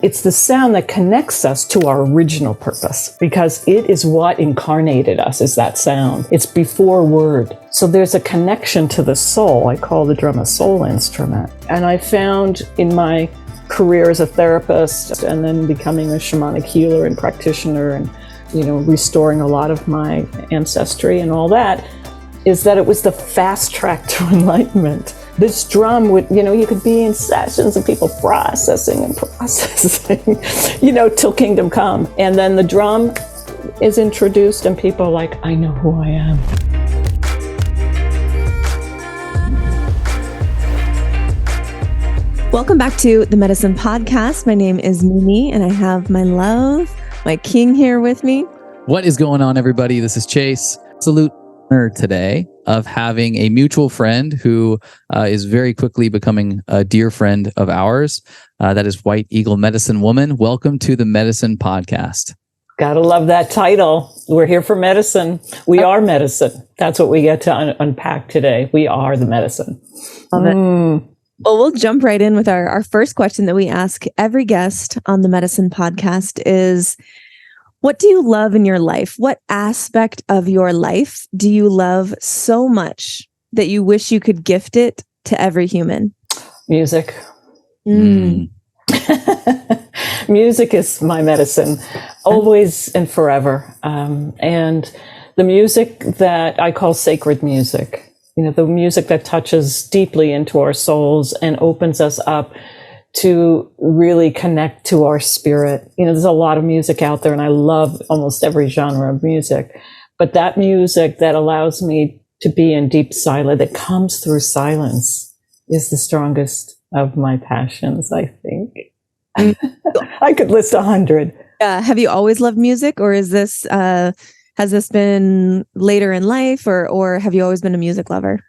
It's the sound that connects us to our original purpose, because it is what incarnated us, is that sound. It's before word. So there's a connection to the soul. I call the drum a soul instrument. And I found in my career as a therapist and then becoming a shamanic healer and practitioner and, restoring a lot of my ancestry and all that, is that it was the fast track to enlightenment. This drum would, you could be in sessions and people processing, till kingdom come. And then the drum is introduced and people are like, I know who I am. Welcome back to the Medicine Podcast. My name is Mimi and I have my love, my king here with me. What is going on, everybody? This is Chase. Salute today of having a mutual friend who is very quickly becoming a dear friend of ours. That is White Eagle Medicine Woman. Welcome to the Medicine Podcast. Gotta love that title. We're here for medicine. We are medicine. That's what we get to unpack today. We are the medicine. Love it. Well, we'll jump right in with our first question that we ask every guest on the Medicine Podcast is, what do you love in your life? What aspect of your life do you love so much that you wish you could gift it to every human? Music. Music is my medicine, always and forever. And the music that I call sacred music, the music that touches deeply into our souls and opens us up to really connect to our spirit. There's a lot of music out there and I love almost every genre of music, but that music that allows me to be in deep silence, that comes through silence, is the strongest of my passions, I think. I could list 100. Have you always loved music, or is this, has this been later in life, or have you always been a music lover?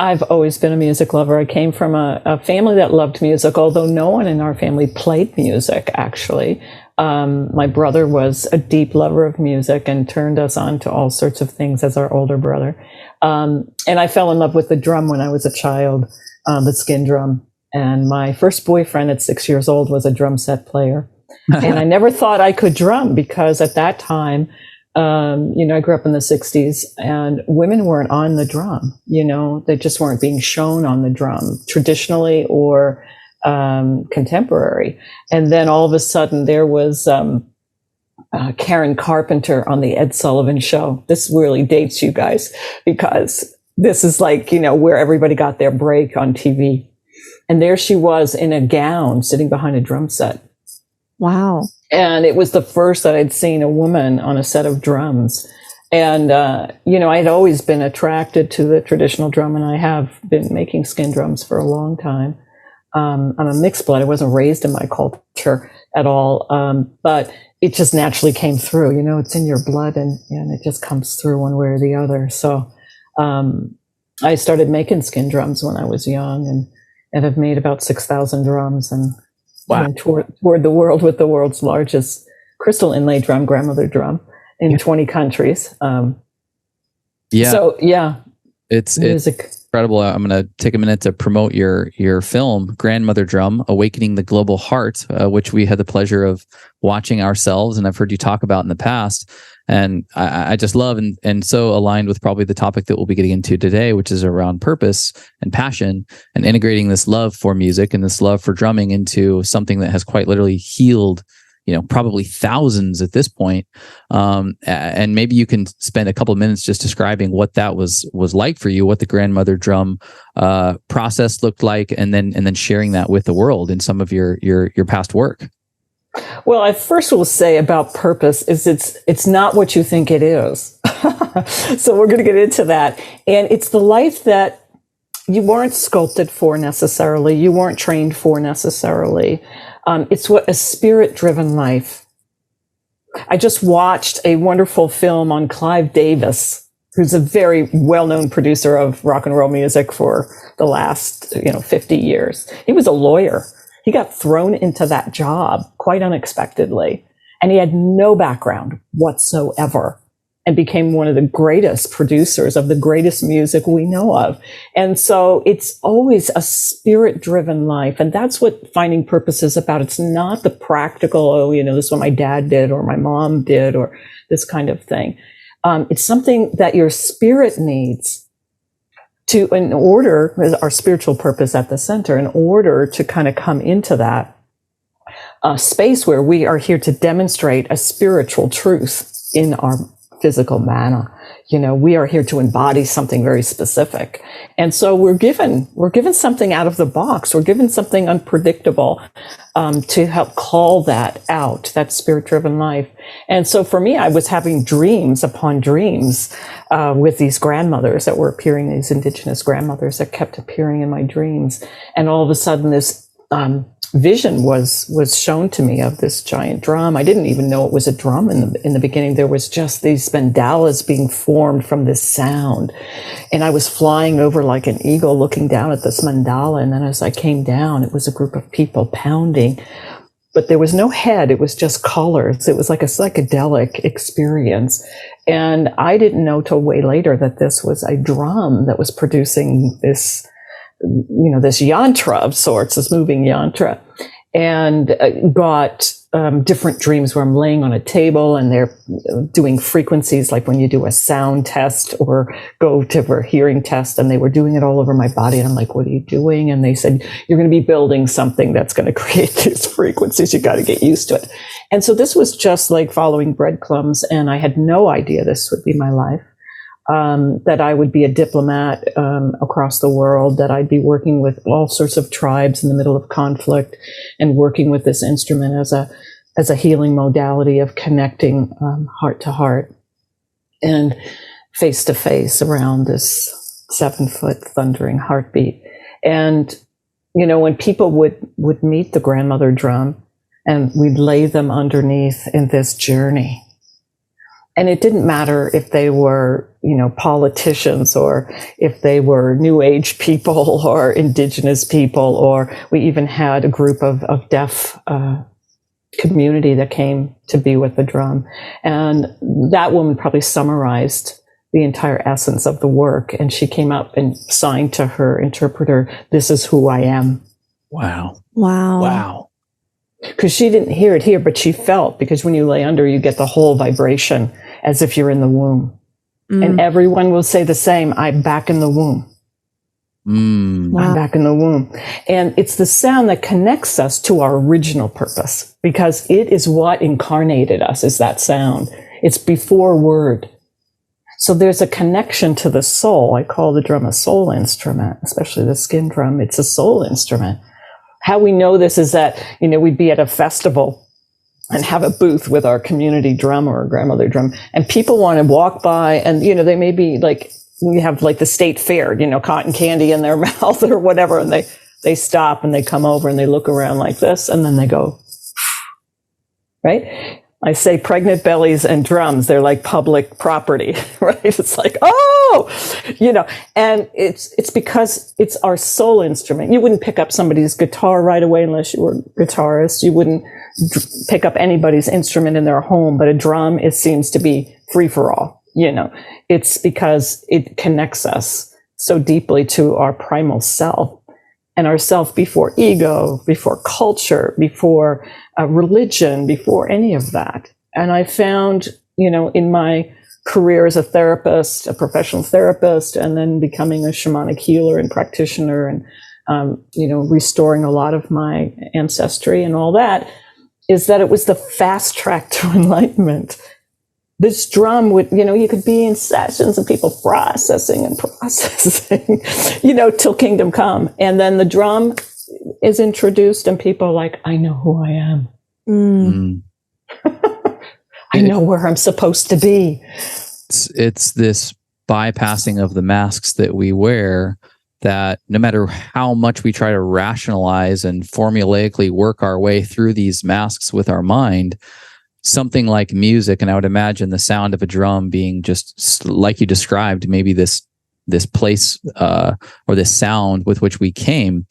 I've always been a music lover. I came from a family that loved music, although no one in our family played music, actually. My brother was a deep lover of music and turned us on to all sorts of things as our older brother. And I fell in love with the drum when I was a child, the skin drum. And my first boyfriend at 6 years old was a drum set player. And I never thought I could drum because at that time, I grew up in the 60s and women weren't on the drum, they just weren't being shown on the drum traditionally or contemporary. And then all of a sudden there was Karen Carpenter on the Ed Sullivan Show. This really dates you guys because this is like, where everybody got their break on TV. And there she was in a gown sitting behind a drum set. Wow. And it was the first that I'd seen a woman on a set of drums. And, I'd always been attracted to the traditional drum, and I have been making skin drums for a long time. I'm a mixed blood. I wasn't raised in my culture at all. But it just naturally came through, it's in your blood and it just comes through one way or the other. So, I started making skin drums when I was young and have made about 6,000 drums and wow. Toured the world with the world's largest crystal inlay drum, grandmother drum, in 20 countries. It's music. It's incredible. I'm going to take a minute to promote your film, Grandmother Drum, Awakening the Global Heart, which we had the pleasure of watching ourselves, and I've heard you talk about in the past. And I just love and so aligned with probably the topic that we'll be getting into today, which is around purpose and passion and integrating this love for music and this love for drumming into something that has quite literally healed, probably thousands at this point. And maybe you can spend a couple of minutes just describing what that was like for you, what the grandmother drum process looked like, and then sharing that with the world in some of your past work. Well, I first will say about purpose is it's not what you think it is. So we're going to get into that. And it's the life that you weren't sculpted for necessarily. You weren't trained for necessarily. It's a spirit-driven life. I just watched a wonderful film on Clive Davis, who's a very well-known producer of rock and roll music for the last 50 years. He was a lawyer. He got thrown into that job quite unexpectedly, and he had no background whatsoever. and became one of the greatest producers of the greatest music we know of. And so it's always a spirit-driven life. And that's what finding purpose is about. It's not the practical, oh, this is what my dad did or my mom did or this kind of thing. It's something that your spirit needs in order, our spiritual purpose at the center, in order to kind of come into that space where we are here to demonstrate a spiritual truth in our physical manner. We are here to embody something very specific. And so we're given something out of the box. We're given something unpredictable to help call that out, that spirit-driven life. And so for me, I was having dreams upon dreams with these grandmothers that were appearing, these indigenous grandmothers that kept appearing in my dreams. And all of a sudden this vision was shown to me of this giant drum. I didn't even know it was a drum in the beginning. There was just these mandalas being formed from this sound. And I was flying over like an eagle looking down at this mandala. And then as I came down, it was a group of people pounding, but there was no head. It was just colors. It was like a psychedelic experience. And I didn't know till way later that this was a drum that was producing this yantra of sorts, this moving yantra, and got different dreams where I'm laying on a table and they're doing frequencies, like when you do a sound test or go to a hearing test, and they were doing it all over my body. And I'm like, what are you doing? And they said, you're going to be building something that's going to create these frequencies. You got to get used to it. And so this was just like following breadcrumbs. And I had no idea this would be my life. That I would be a diplomat across the world, that I'd be working with all sorts of tribes in the middle of conflict and working with this instrument as a healing modality of connecting heart to heart and face to face around this 7-foot thundering heartbeat. And, when people would meet the grandmother drum and we'd lay them underneath in this journey. And it didn't matter if they were, politicians or if they were New Age people or indigenous people, or we even had a group of deaf community that came to be with the drum. And that woman probably summarized the entire essence of the work. And she came up and signed to her interpreter, "This is who I am." Wow. Wow. Wow. Because she didn't hear it here, but she felt, because when you lay under, you get the whole vibration as if you're in the womb. And everyone will say the same, "I'm back in the womb." Wow. I'm back in the womb. And it's the sound that connects us to our original purpose, because it is what incarnated us, is that sound. It's before word. So there's a connection to the soul. I call the drum a soul instrument, especially the skin drum. It's a soul instrument. How we know this is that, we'd be at a festival and have a booth with our community drum or a grandmother drum, and people want to walk by, and, they may be like, we have like the state fair, cotton candy in their mouth or whatever. And they stop and they come over and they look around like this, and then they go, right? I say pregnant bellies and drums, they're like public property, right? It's like, and it's because it's our soul instrument. You wouldn't pick up somebody's guitar right away unless you were a guitarist. You wouldn't pick up anybody's instrument in their home, but a drum, it seems to be free for all. It's because it connects us so deeply to our primal self, and our self before ego, before culture, before religion, before any of that. And I found, in my career as a therapist, a professional therapist, and then becoming a shamanic healer and practitioner, and, restoring a lot of my ancestry and all that, is that it was the fast track to enlightenment. This drum would, you could be in sessions and people processing, till kingdom come. And then the drum is introduced and people are like, I know who I am. I know where I'm supposed to be. It's this bypassing of the masks that we wear, that no matter how much we try to rationalize and formulaically work our way through these masks with our mind, something like music, and I would imagine the sound of a drum being just like you described, maybe this place or this sound with which we came,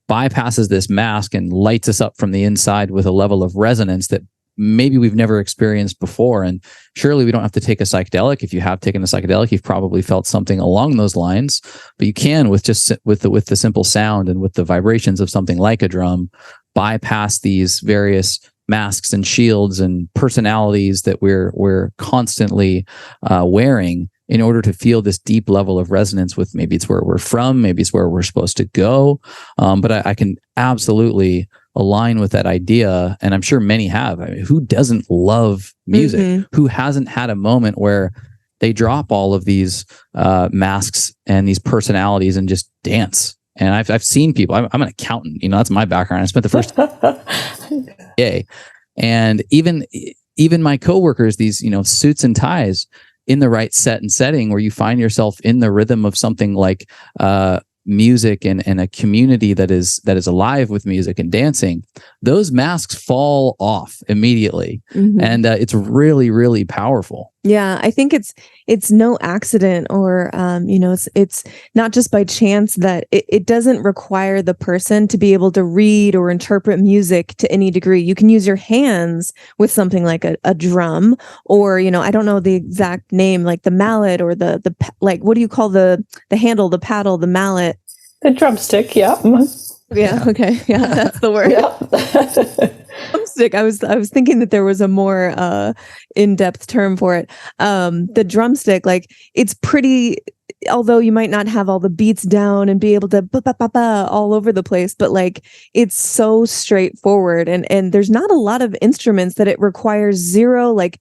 bypasses this mask and lights us up from the inside with a level of resonance that maybe we've never experienced before. And surely we don't have to take a psychedelic. If you have taken a psychedelic, you've probably felt something along those lines, but you can with the simple sound and with the vibrations of something like a drum, bypass these various masks and shields and personalities that we're constantly wearing in order to feel this deep level of resonance with, maybe it's where we're from, maybe it's where we're supposed to go. But I can absolutely align with that idea. And I'm sure many have. I mean, who doesn't love music? Mm-hmm. Who hasn't had a moment where they drop all of these masks and these personalities and just dance? And I've seen people. I'm an accountant. That's my background. I spent the first day, and even my coworkers, these suits and ties, in the right set and setting where you find yourself in the rhythm of something like music and a community that is alive with music and dancing, those masks fall off immediately. Mm-hmm. And it's really, really powerful. Yeah, I think it's no accident, or it's not just by chance that it doesn't require the person to be able to read or interpret music to any degree. You can use your hands with something like a drum, or I don't know the exact name, like the mallet, or the like, what do you call the handle, the paddle, the mallet? The drumstick, yeah. Yeah, okay. Yeah, that's the word. Yeah. Drumstick. I was thinking that there was a more in-depth term for it. The drumstick, like, it's pretty, although you might not have all the beats down and be able to ba-ba-ba-ba all over the place, but like, it's so straightforward, and there's not a lot of instruments that it requires zero like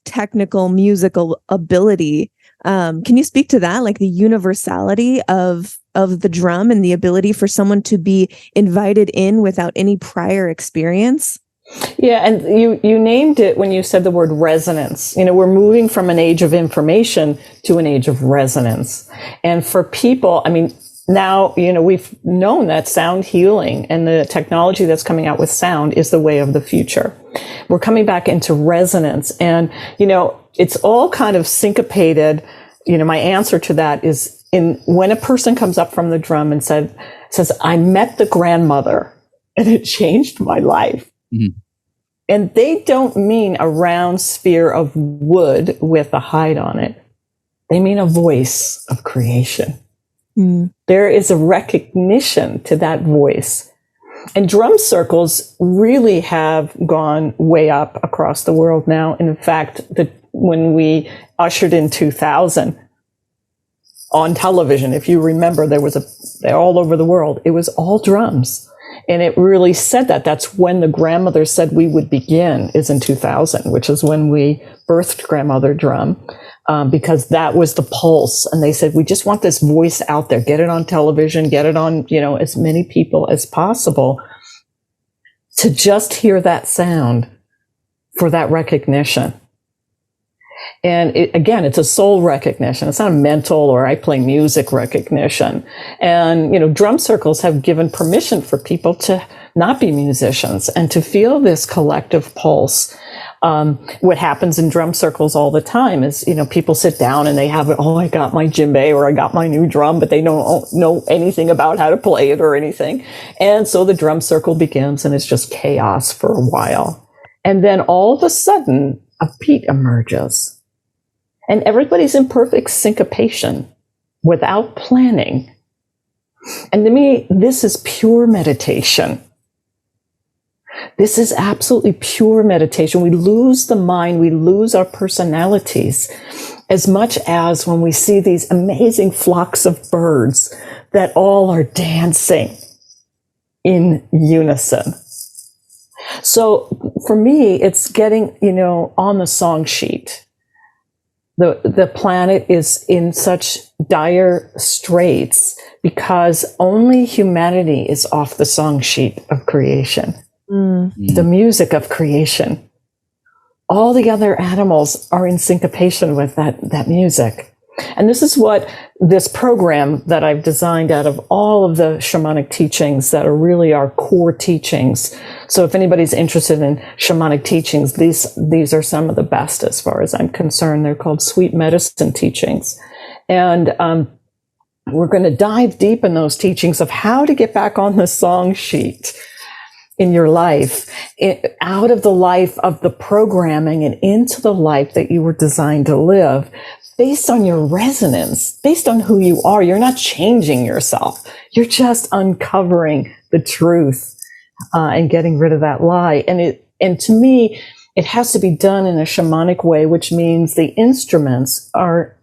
technical musical ability. Can you speak to that, like the universality of the drum and the ability for someone to be invited in without any prior experience? Yeah, and you named it when you said the word resonance. We're moving from an age of information to an age of resonance. And for people, I mean, now, we've known that sound healing and the technology that's coming out with sound is the way of the future. We're coming back into resonance, and, it's all kind of syncopated. My answer to that is when a person comes up from the drum and says, I met the grandmother and it changed my life. Mm-hmm. And they don't mean a round sphere of wood with a hide on it. They mean a voice of creation. Mm. There is a recognition to that voice. And drum circles really have gone way up across the world now. And in fact, when we ushered in 2000 on television, if you remember, they're all over the world. It was all drums. And it really said that's when the grandmother said we would begin, is in 2000, which is when we birthed Grandmother Drum, because that was the pulse. And they said, we just want this voice out there, get it on television, get it on, as many people as possible, to just hear that sound for that recognition. And again, it's a soul recognition. It's not a mental or I play music recognition. And, drum circles have given permission for people to not be musicians and to feel this collective pulse. What happens in drum circles all the time is, people sit down and they have, I got my djembe or I got my new drum, but they don't know anything about how to play it or anything. And so the drum circle begins and it's just chaos for a while. And then all of a sudden, a beat emerges. And everybody's in perfect syncopation without planning. And to me, this is pure meditation. This is absolutely pure meditation. We lose the mind, we lose our personalities, as much as when we see these amazing flocks of birds that all are dancing in unison. So for me, it's getting, on the song sheet. The planet is in such dire straits because only humanity is off the song sheet of creation, the music of creation. All the other animals are in syncopation with that music. And this is what this program that I've designed out of all of the shamanic teachings that are really our core teachings. So if anybody's interested in shamanic teachings, these are some of the best as far as I'm concerned. They're called sweet medicine teachings. And we're going to dive deep in those teachings of how to get back on the song sheet. in your life, out of the life of the programming and into the life that you were designed to live, based on your resonance, based on who you are. You're not changing yourself. You're just uncovering the truth and getting rid of that lie. And to me, it has to be done in a shamanic way, which means the instruments are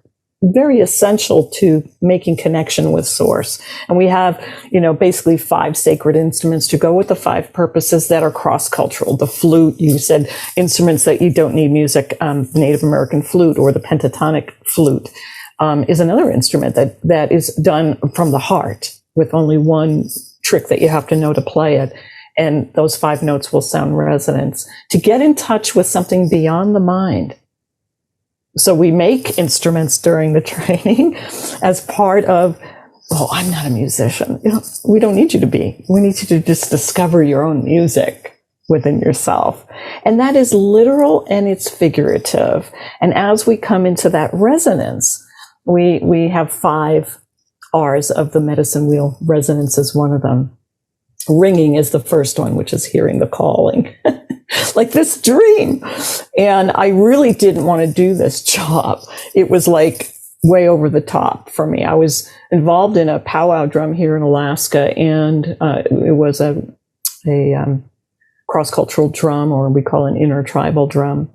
very essential to making connection with source. And we have, basically 5 sacred instruments to go with the 5 purposes that are cross-cultural. The flute, you said instruments that you don't need music, Native American flute or the pentatonic flute is another instrument that is done from the heart with only one trick that you have to know to play it. And those 5 notes will sound resonance to get in touch with something beyond the mind. So we make instruments during the training as part of, I'm not a musician. We don't need you to be. We need you to just discover your own music within yourself. And that is literal and it's figurative. And as we come into that resonance, we have 5 R's of the medicine wheel. Resonance is one of them. Ringing is the first one, which is hearing the calling. Like this dream. And I really didn't want to do this job. It was like way over the top for me. I was involved in a powwow drum here in Alaska, and it was a cross-cultural drum, or we call it an intertribal drum.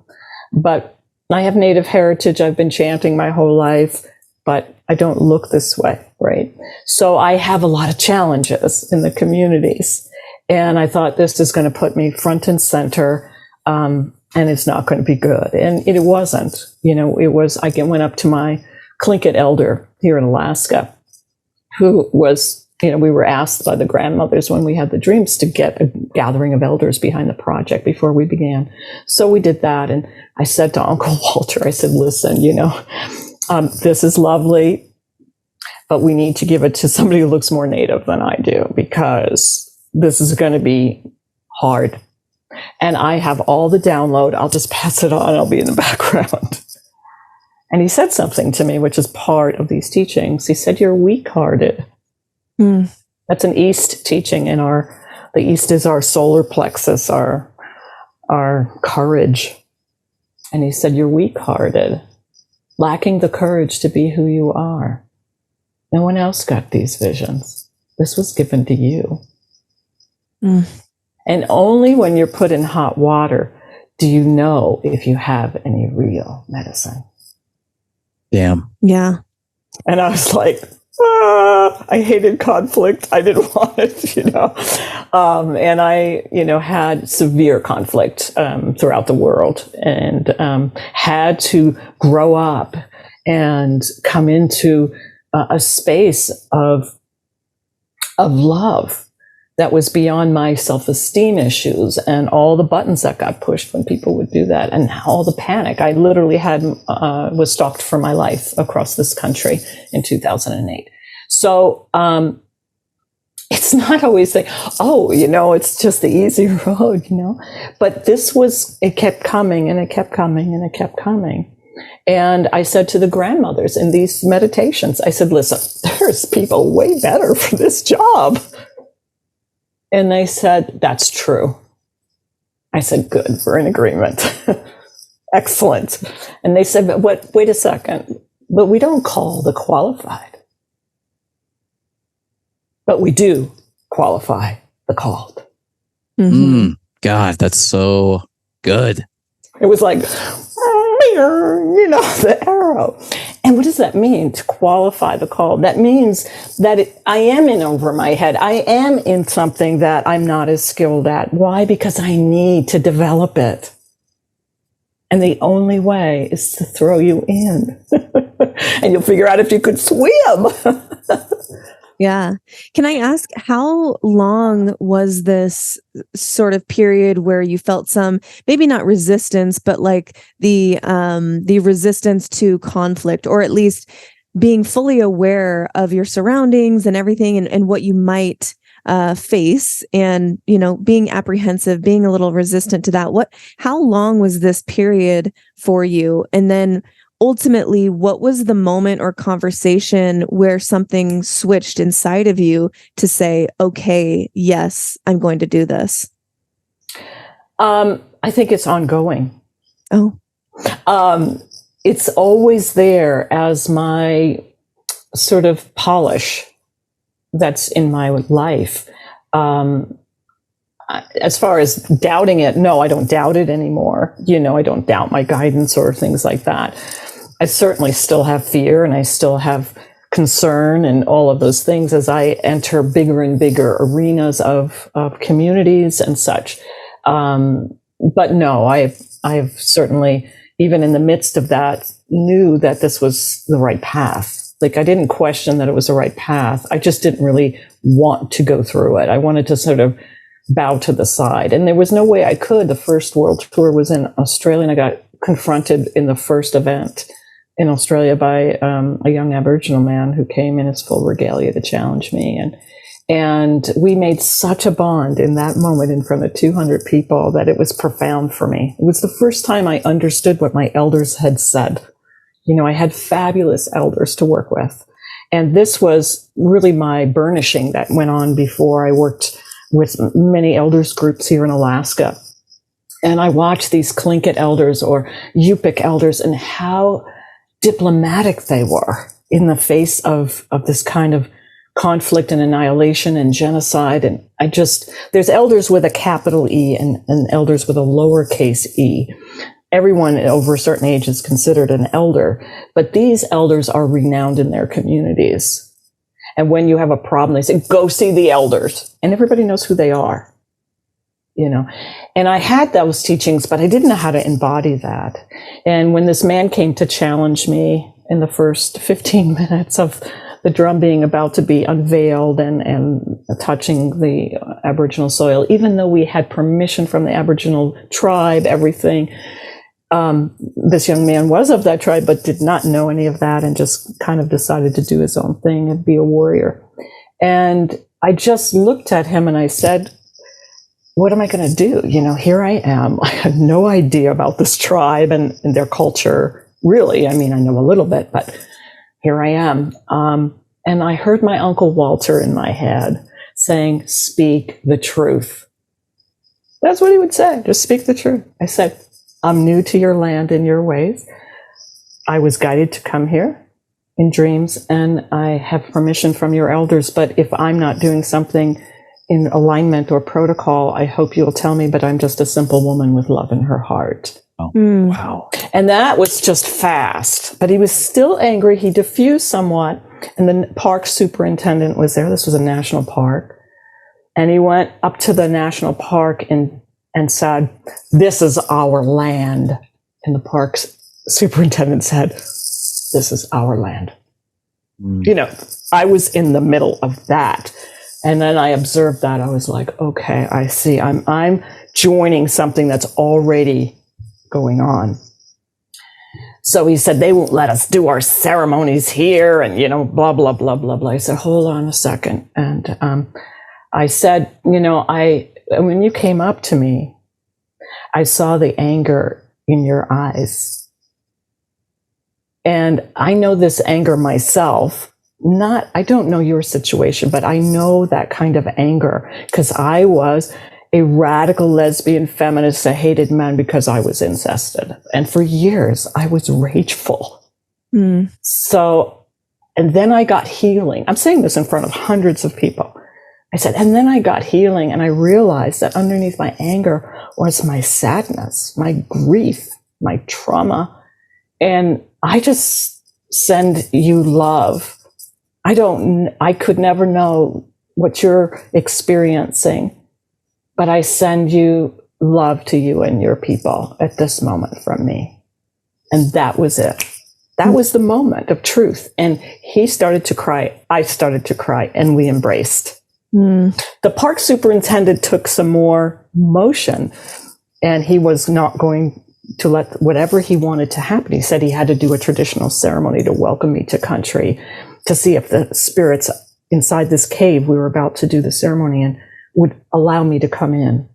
But I have Native heritage. I've been chanting my whole life, but I don't look this way, right? So I have a lot of challenges in the communities. And I thought, this is going to put me front and center, and it's not going to be good. And it wasn't. It was, I went up to my Tlingit elder here in Alaska, who was, we were asked by the grandmothers when we had the dreams to get a gathering of elders behind the project before we began. So we did that. And I said to Uncle Walter, I said, listen, this is lovely, but we need to give it to somebody who looks more Native than I do, because this is going to be hard. And I have all the download. I'll just pass it on. I'll be in the background. And he said something to me, which is part of these teachings. He said, you're weak-hearted. That's an East teaching. And the East is our solar plexus, our courage. And he said, you're weak-hearted, lacking the courage to be who you are. No one else got these visions. This was given to you. And only when you're put in hot water do you know if you have any real medicine. Damn. Yeah. And I was like, I hated conflict. I didn't want it, and I, had severe conflict throughout the world, and had to grow up and come into a space of love that was beyond my self-esteem issues and all the buttons that got pushed when people would do that, and all the panic. I literally was stalked for my life across this country in 2008. So it's not always like, it's just the easy road, But it kept coming and it kept coming and it kept coming. And I said to the grandmothers in these meditations, I said, listen, there's people way better for this job. And they said, that's true. I said, good, we're in agreement. Excellent. And they said, but wait a second, but we don't call the qualified. But we do qualify the called. God, that's so good. It was like, the arrow. And what does that mean, to qualify the call? That means that I am in over my head. I am in something that I'm not as skilled at. Why? Because I need to develop it. And the only way is to throw you in. And you'll figure out if you could swim. Yeah. Can I ask, how long was this sort of period where you felt some, maybe not resistance, but like the resistance to conflict, or at least being fully aware of your surroundings and everything, and what you might face, and, being apprehensive, being a little resistant to that? How long was this period for you? And then ultimately, what was the moment or conversation where something switched inside of you to say, okay, yes, I'm going to do this? I think it's ongoing. Oh. It's always there as my sort of polish that's in my life. As far as doubting it, no, I don't doubt it anymore. I don't doubt my guidance or things like that. I certainly still have fear, and I still have concern and all of those things as I enter bigger and bigger arenas of communities and such. But no, I've certainly, even in the midst of that, knew that this was the right path. Like, I didn't question that it was the right path. I just didn't really want to go through it. I wanted to sort of bow to the side. And there was no way I could. The first world tour was in Australia, and I got confronted in the first event in Australia by a young Aboriginal man who came in his full regalia to challenge me. And we made such a bond in that moment in front of 200 people that it was profound for me. It was the first time I understood what my elders had said. I had fabulous elders to work with. And this was really my burnishing that went on before. I worked with many elders groups here in Alaska. And I watched these Tlingit elders or Yupik elders and how diplomatic they were in the face of this kind of conflict and annihilation and genocide. And there's elders with a capital E and elders with a lowercase e. Everyone over a certain age is considered an elder, but these elders are renowned in their communities. And when you have a problem, they say, go see the elders. And everybody knows who they are, And I had those teachings, but I didn't know how to embody that. And when this man came to challenge me in the first 15 minutes of the drum being about to be unveiled and touching the Aboriginal soil, even though we had permission from the Aboriginal tribe, everything, this young man was of that tribe, but did not know any of that and just kind of decided to do his own thing and be a warrior. And I just looked at him and I said, what am I going to do? Here I am. I had no idea about this tribe and their culture, really. I mean, I know a little bit, but here I am. And I heard my Uncle Walter in my head saying, speak the truth. That's what he would say. Just speak the truth. I said, I'm new to your land and your ways. I was guided to come here in dreams, and I have permission from your elders. But if I'm not doing something in alignment or protocol, I hope you'll tell me, but I'm just a simple woman with love in her heart. Oh, wow. And that was just fast, but he was still angry. He diffused somewhat, and the park superintendent was there. This was a national park. And he went up to the national park and said, this is our land. And the park's superintendent said, this is our land. I was in the middle of that. And then I observed that. I was like, okay, I see. I'm joining something that's already going on. So he said, they won't let us do our ceremonies here and, blah, blah, blah, blah, blah. I said, hold on a second. And I said, when you came up to me, I saw the anger in your eyes. And I know this anger myself. I don't know your situation, but I know that kind of anger because I was a radical lesbian feminist. I hated men because I was incested. And for years, I was rageful. So, and then I got healing. I'm saying this in front of hundreds of people. I said, and then I got healing, and I realized that underneath my anger was my sadness, my grief, my trauma. And I just send you love. I could never know what you're experiencing, but I send you love to you and your people at this moment from me. And that was it. That was the moment of truth. And he started to cry. I started to cry, and we embraced. The park superintendent took some more motion, and he was not going to let whatever he wanted to happen. He said he had to do a traditional ceremony to welcome me to country, to see if the spirits inside this cave we were about to do the ceremony in would allow me to come in.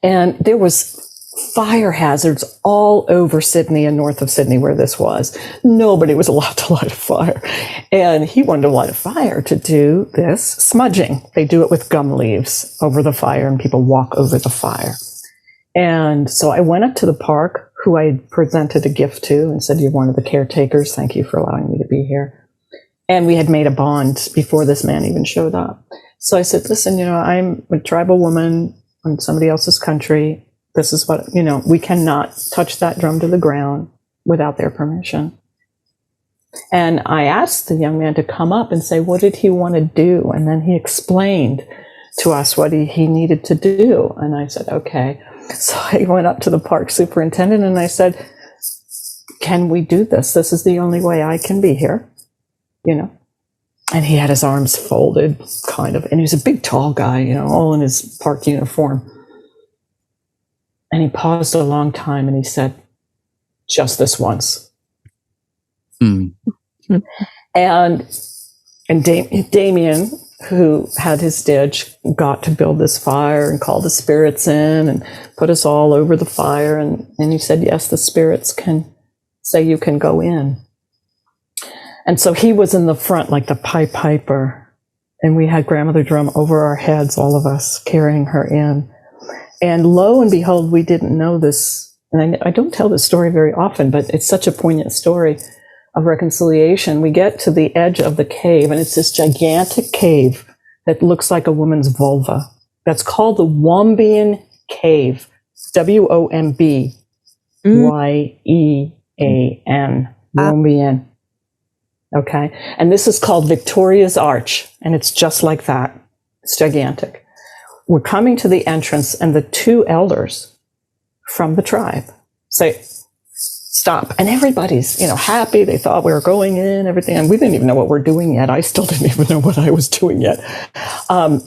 And there was fire hazards all over Sydney and north of Sydney where this was. Nobody was allowed to light a fire. And he wanted to light a fire to do this smudging. They do it with gum leaves over the fire, and people walk over the fire. And so I went up to the park, who I presented a gift to, and said, "You're one of the caretakers. Thank you for allowing me to be here." And we had made a bond before this man even showed up. So I said, "Listen, I'm a tribal woman in somebody else's country. This is what, we cannot touch that drum to the ground without their permission." And I asked the young man to come up and say, what did he want to do? And then he explained to us what he needed to do. And I said, okay. So I went up to the park superintendent and I said, "Can we do this? This is the only way I can be here, And he had his arms folded, kind of, and he was a big, tall guy, all in his park uniform. And he paused a long time and he said, "Just this once." Mm. And Damien, who had his ditch, got to build this fire and call the spirits in and put us all over the fire. And he said, yes, the spirits can say you can go in. And so he was in the front like the Pied Piper. And we had Grandmother Drum over our heads, all of us, carrying her in. And lo and behold, we didn't know this. And I don't tell this story very often, but it's such a poignant story of reconciliation. We get to the edge of the cave, and it's this gigantic cave that looks like a woman's vulva. That's called the Wombian Cave. Wombeyan. Wombian. Okay. And this is called Victoria's Arch, and it's just like that. It's gigantic. We're coming to the entrance, and the two elders from the tribe say, "Stop." And everybody's, happy. They thought we were going in, everything. And we didn't even know what we're doing yet. I still didn't even know what I was doing yet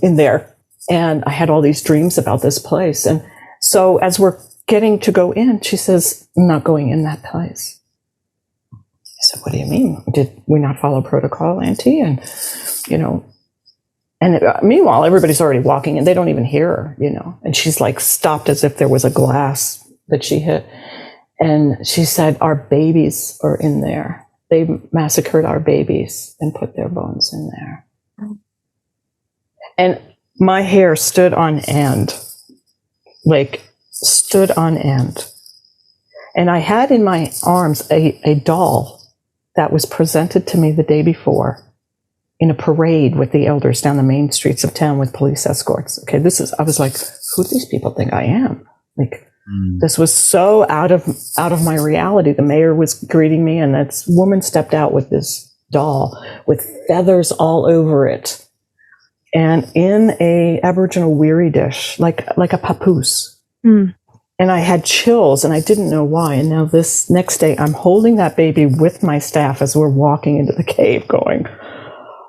in there. And I had all these dreams about this place. And so as we're getting to go in, she says, "I'm not going in that place." I said, "What do you mean? Did we not follow protocol, Auntie?" And, meanwhile, everybody's already walking and they don't even hear her, And she's like stopped as if there was a glass that she hit. And she said, "Our babies are in there. They massacred our babies and put their bones in there." And my hair stood on end, stood on end. And I had in my arms a doll that was presented to me the day before in a parade with the elders down the main streets of town with police escorts. Okay, I was like, who do these people think I am? This was so out of my reality. The mayor was greeting me, and this woman stepped out with this doll with feathers all over it, and in a Aboriginal weary dish, like a papoose. Mm. And I had chills, and I didn't know why. And now this next day, I'm holding that baby with my staff as we're walking into the cave, going,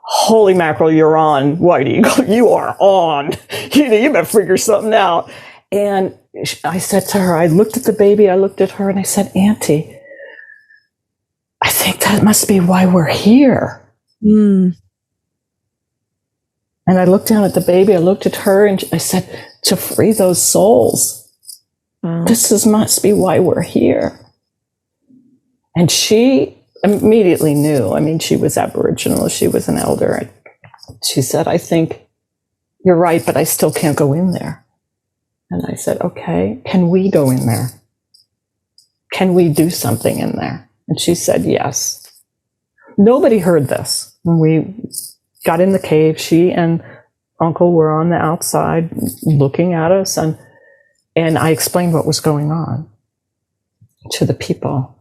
"Holy mackerel, you're on, Whitey. You are on. You better figure something out." And I said to her, I looked at the baby, I looked at her, and I said, "Auntie, I think that must be why we're here." Mm. And I looked down at the baby, I looked at her, and I said, "To free those souls. This must be why we're here." And she immediately knew. I mean, she was Aboriginal, she was an elder. And she said, "I think you're right, but I still can't go in there." And I said, "Okay, can we go in there? Can we do something in there?" And she said, "Yes." Nobody heard this. When we got in the cave, she and Uncle were on the outside looking at us, and I explained what was going on to the people.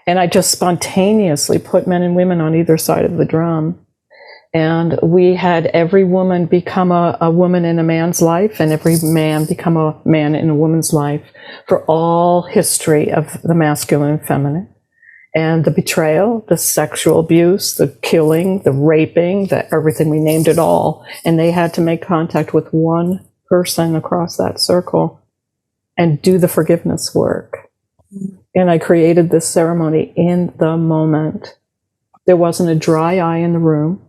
And I just spontaneously put men and women on either side of the drum. And we had every woman become a woman in a man's life, and every man become a man in a woman's life for all history of the masculine and feminine. And the betrayal, the sexual abuse, the killing, the raping, the everything, we named it all. And they had to make contact with one person across that circle and do the forgiveness work. And I created this ceremony in the moment. There wasn't a dry eye in the room,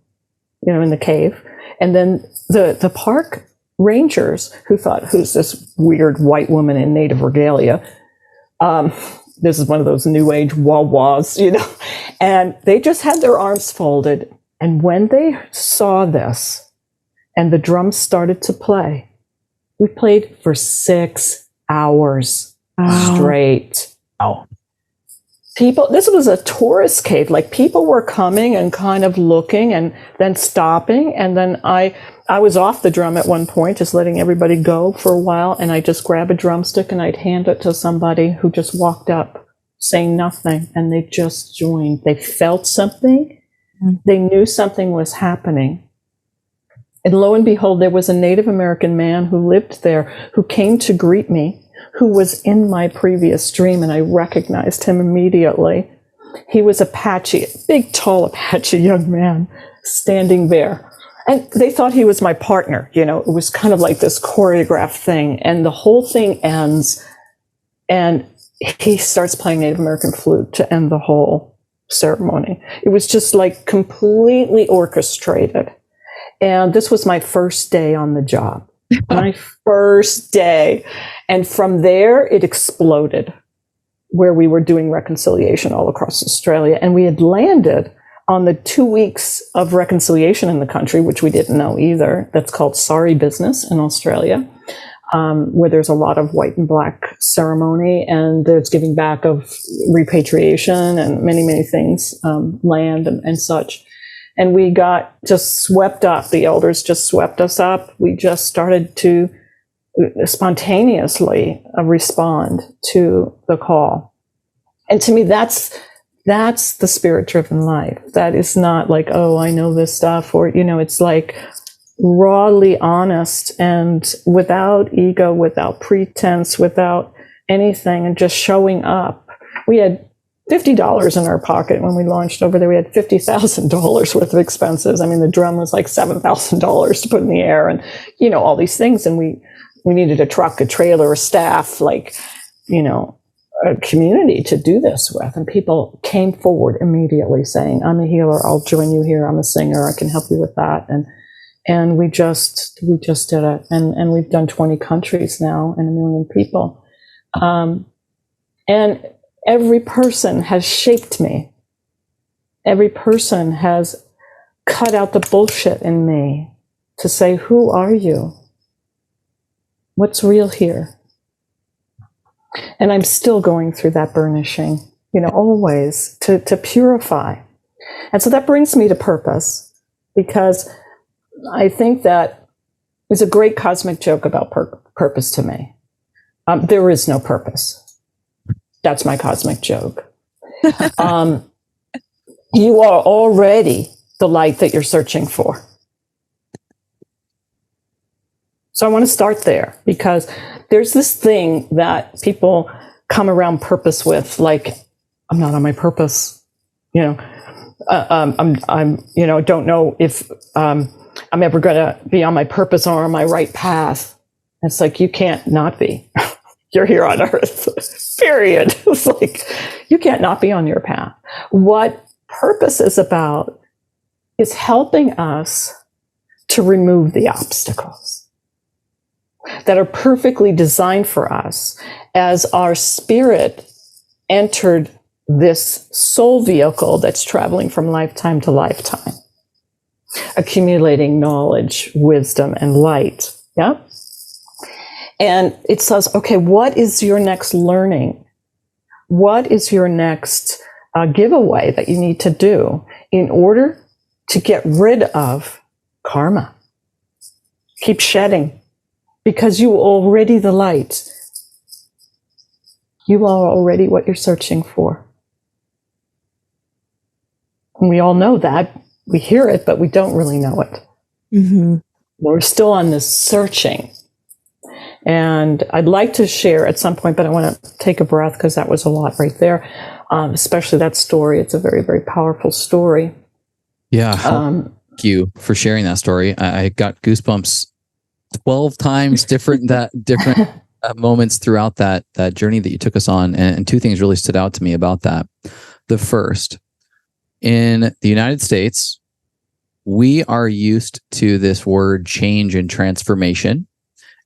in the cave. And then the park rangers, who thought, who's this weird white woman in native regalia? This is one of those new age wah-wahs, and they just had their arms folded. And when they saw this and the drums started to play, we played for 6 hours straight. Wow. People, this was a tourist cave. Like, people were coming and kind of looking and then stopping. And then I was off the drum at one point, just letting everybody go for a while. And I just grab a drumstick and I'd hand it to somebody who just walked up saying nothing. And they just joined. They felt something. They knew something was happening. And lo and behold, there was a Native American man who lived there who came to greet me, who was in my previous dream, and I recognized him immediately. He was Apache, big, tall Apache young man standing there. And they thought he was my partner. You know, it was kind of like this choreographed thing. And the whole thing ends, and he starts playing Native American flute to end the whole ceremony. It was just like completely orchestrated. And this was my first day on the job. My first day. And from there, it exploded, where we were doing reconciliation all across Australia. And we had landed on the 2 weeks of reconciliation in the country, which we didn't know either. That's called Sorry Business in Australia, where there's a lot of white and black ceremony, and there's giving back of repatriation and many, many things, land and such. And we got just swept up. The elders just swept us up. We just started to spontaneously respond to the call. And to me, that's the spirit-driven life. That is not like, oh, I know this stuff, or, you know, it's like rawly honest and without ego, without pretense, without anything, and just showing up. We had $50 in our pocket when we launched over there. We had $50,000 worth of expenses. I mean, the drum was like $7,000 to put in the air, and, you know, all these things. And we needed a truck, a trailer, a staff, like, you know, a community to do this with. And people came forward immediately saying, I'm a healer. I'll join you here. I'm a singer. I can help you with that. And we just did it. And we've done 20 countries now and 1 million people. And every person has shaped me. Every person has cut out the bullshit in me to say, who are you? What's real here? And I'm still going through that burnishing, you know, always to purify. And so that brings me to purpose, because I think that is a great cosmic joke about purpose to me. There is no purpose. That's my cosmic joke. You are already the light that you're searching for. So I want to start there, because there's this thing that people come around purpose with, like, I'm not on my purpose. You know, I'm, you know, don't know if I'm ever going to be on my purpose or on my right path. It's like, you can't not be. You're here on earth, period. It's like, you can't not be on your path. What purpose is about is helping us to remove the obstacles that are perfectly designed for us as our spirit entered this soul vehicle that's traveling from lifetime to lifetime, accumulating knowledge, wisdom, and light. Yeah. And it says, okay, what is your next learning? What is your next giveaway that you need to do in order to get rid of karma? Keep shedding, because you are already the light. You are already what you're searching for. And we all know that. We hear it, but we don't really know it. Mm-hmm. We're still on this searching. And I'd like to share at some point, but I want to take a breath, because that was a lot right there. Especially that story. It's a very, very powerful story. Yeah. Thank you for sharing that story. I got goosebumps 12 times different moments throughout that journey that you took us on. And two things really stood out to me about that. The first, in the United States, we are used to this word change and transformation.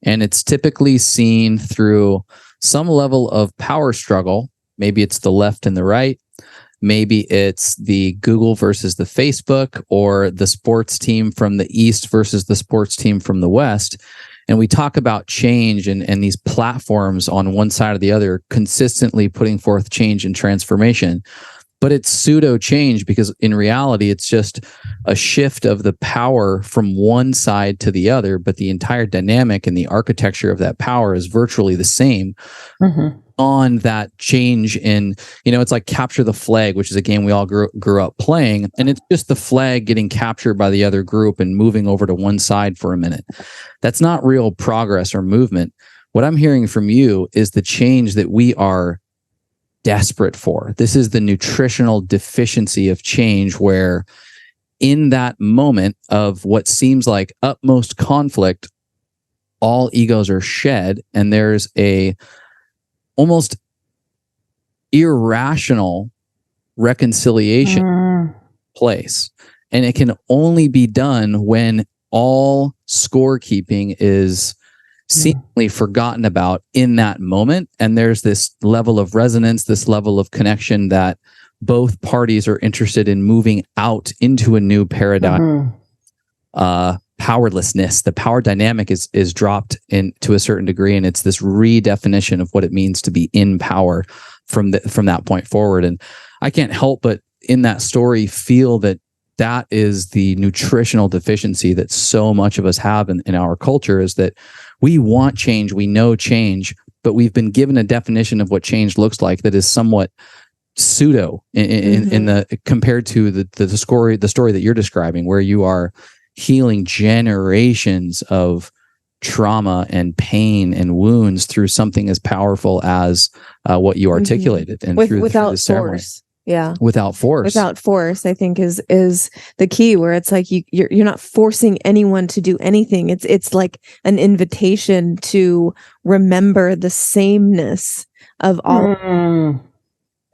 And it's typically seen through some level of power struggle. Maybe it's the left and the right. Maybe it's the Google versus the Facebook, or the sports team from the East versus the sports team from the West. And we talk about change and these platforms on one side or the other consistently putting forth change and transformation. But it's pseudo change because in reality, it's just a shift of the power from one side to the other. But the entire dynamic and the architecture of that power is virtually the same. On that change in, it's like capture the flag, which is a game we all grew up playing. And it's just the flag getting captured by the other group and moving over to one side for a minute. That's not real progress or movement. What I'm hearing from you is the change that we are desperate for. This is the nutritional deficiency of change, where in that moment of what seems like utmost conflict, all egos are shed, and there's a almost irrational reconciliation place. And it can only be done when all scorekeeping is seemingly forgotten about in that moment. And there's this level of resonance, this level of connection that both parties are interested in moving out into a new paradigm. Powerlessness, the power dynamic is dropped in to a certain degree, and it's this redefinition of what it means to be in power from that point forward. And I can't help but in that story feel that is the nutritional deficiency that so much of us have in our culture, is that we want change, we know change, but we've been given a definition of what change looks like that is somewhat pseudo in the compared to the story that you're describing, where you are healing generations of trauma and pain and wounds through something as powerful as what you articulated, and without force. Yeah, without force, I think is the key. Where it's like you're not forcing anyone to do anything. It's like an invitation to remember the sameness of all.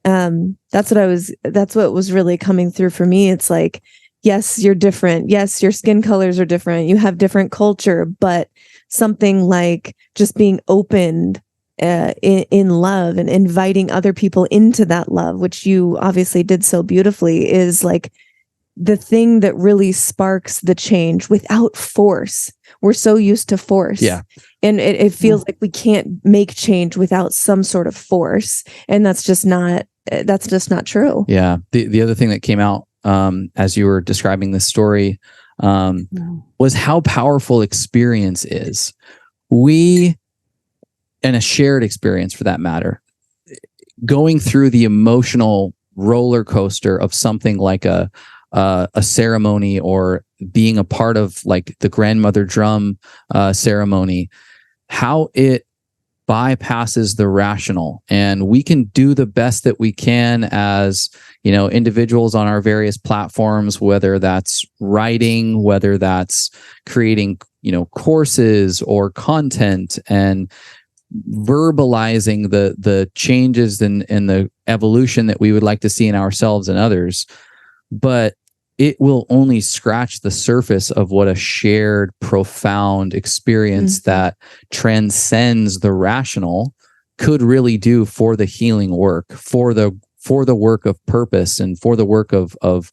That's what was really coming through for me. It's like, yes, you're different. Yes, your skin colors are different. You have different culture, but something like just being opened in love and inviting other people into that love, which you obviously did so beautifully, is like the thing that really sparks the change without force. We're so used to force. Yeah. And it feels like we can't make change without some sort of force. And that's just not true. Yeah. The other thing that came out as you were describing this story was how powerful experience is. And a shared experience for that matter, going through the emotional roller coaster of something like a ceremony, or being a part of like the grandmother drum ceremony, how it bypasses the rational. And we can do the best that we can as, individuals on our various platforms, whether that's writing, whether that's creating, courses or content, and verbalizing the changes and the evolution that we would like to see in ourselves and others. But it will only scratch the surface of what a shared, profound experience that transcends the rational could really do for the healing work, for the work of purpose, and for the work of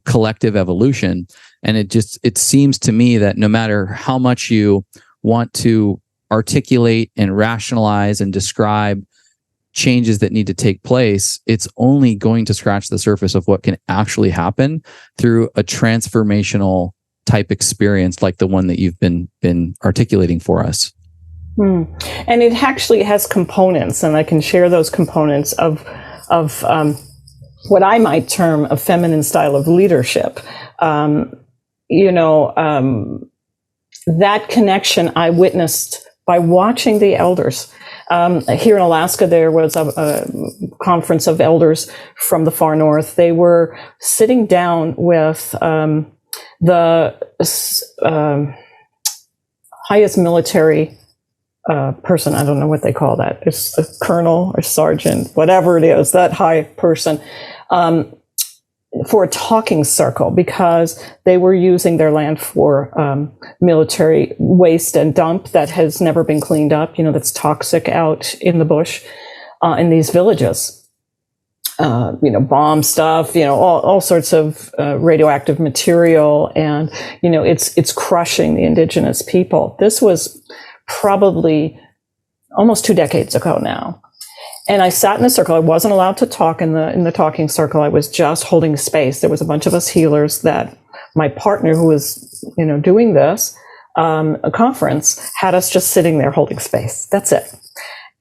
collective evolution. And it seems to me that no matter how much you want to articulate and rationalize and describe changes that need to take place, it's only going to scratch the surface of what can actually happen through a transformational type experience like the one that you've been articulating for us. And it actually has components, and I can share those components of what I might term a feminine style of leadership. That connection I witnessed by watching the elders. Here in Alaska, there was a conference of elders from the far north. They were sitting down with the highest military person. I don't know what they call that. It's a colonel or sergeant, whatever it is, that high person, for a talking circle, because they were using their land for military waste and dump that has never been cleaned up, that's toxic out in the bush, in these villages. bomb stuff, all sorts of radioactive material, and it's crushing the indigenous people. This was probably almost 2 decades ago now. And I sat in a circle. I wasn't allowed to talk in the talking circle. I was just holding space. There was a bunch of us healers that my partner, who was doing this a conference, had us just sitting there holding space. That's it.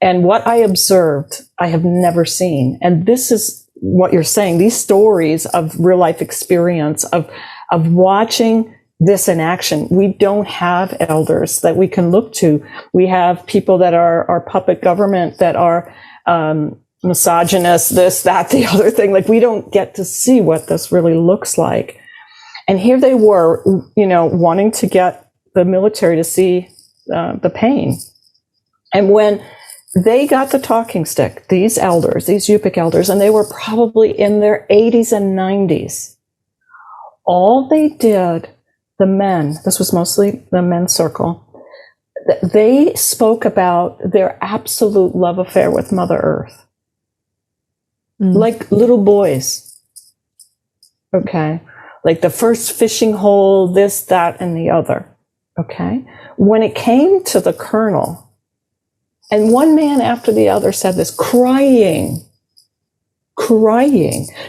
And what I observed, I have never seen. And this is what you're saying, these stories of real life experience, of watching this in action. We don't have elders that we can look to. We have people that are puppet government, that are misogynist, this, that, the other thing. Like, we don't get to see what this really looks like. And here they were, wanting to get the military to see the pain. And when they got the talking stick, these elders, these Yupik elders, and they were probably in their 80s and 90s. All they did, the men, this was mostly the men's circle, they spoke about their absolute love affair with Mother Earth. Like little boys. Okay. Like the first fishing hole, this, that, and the other. Okay. When it came to the colonel, and one man after the other said this, crying.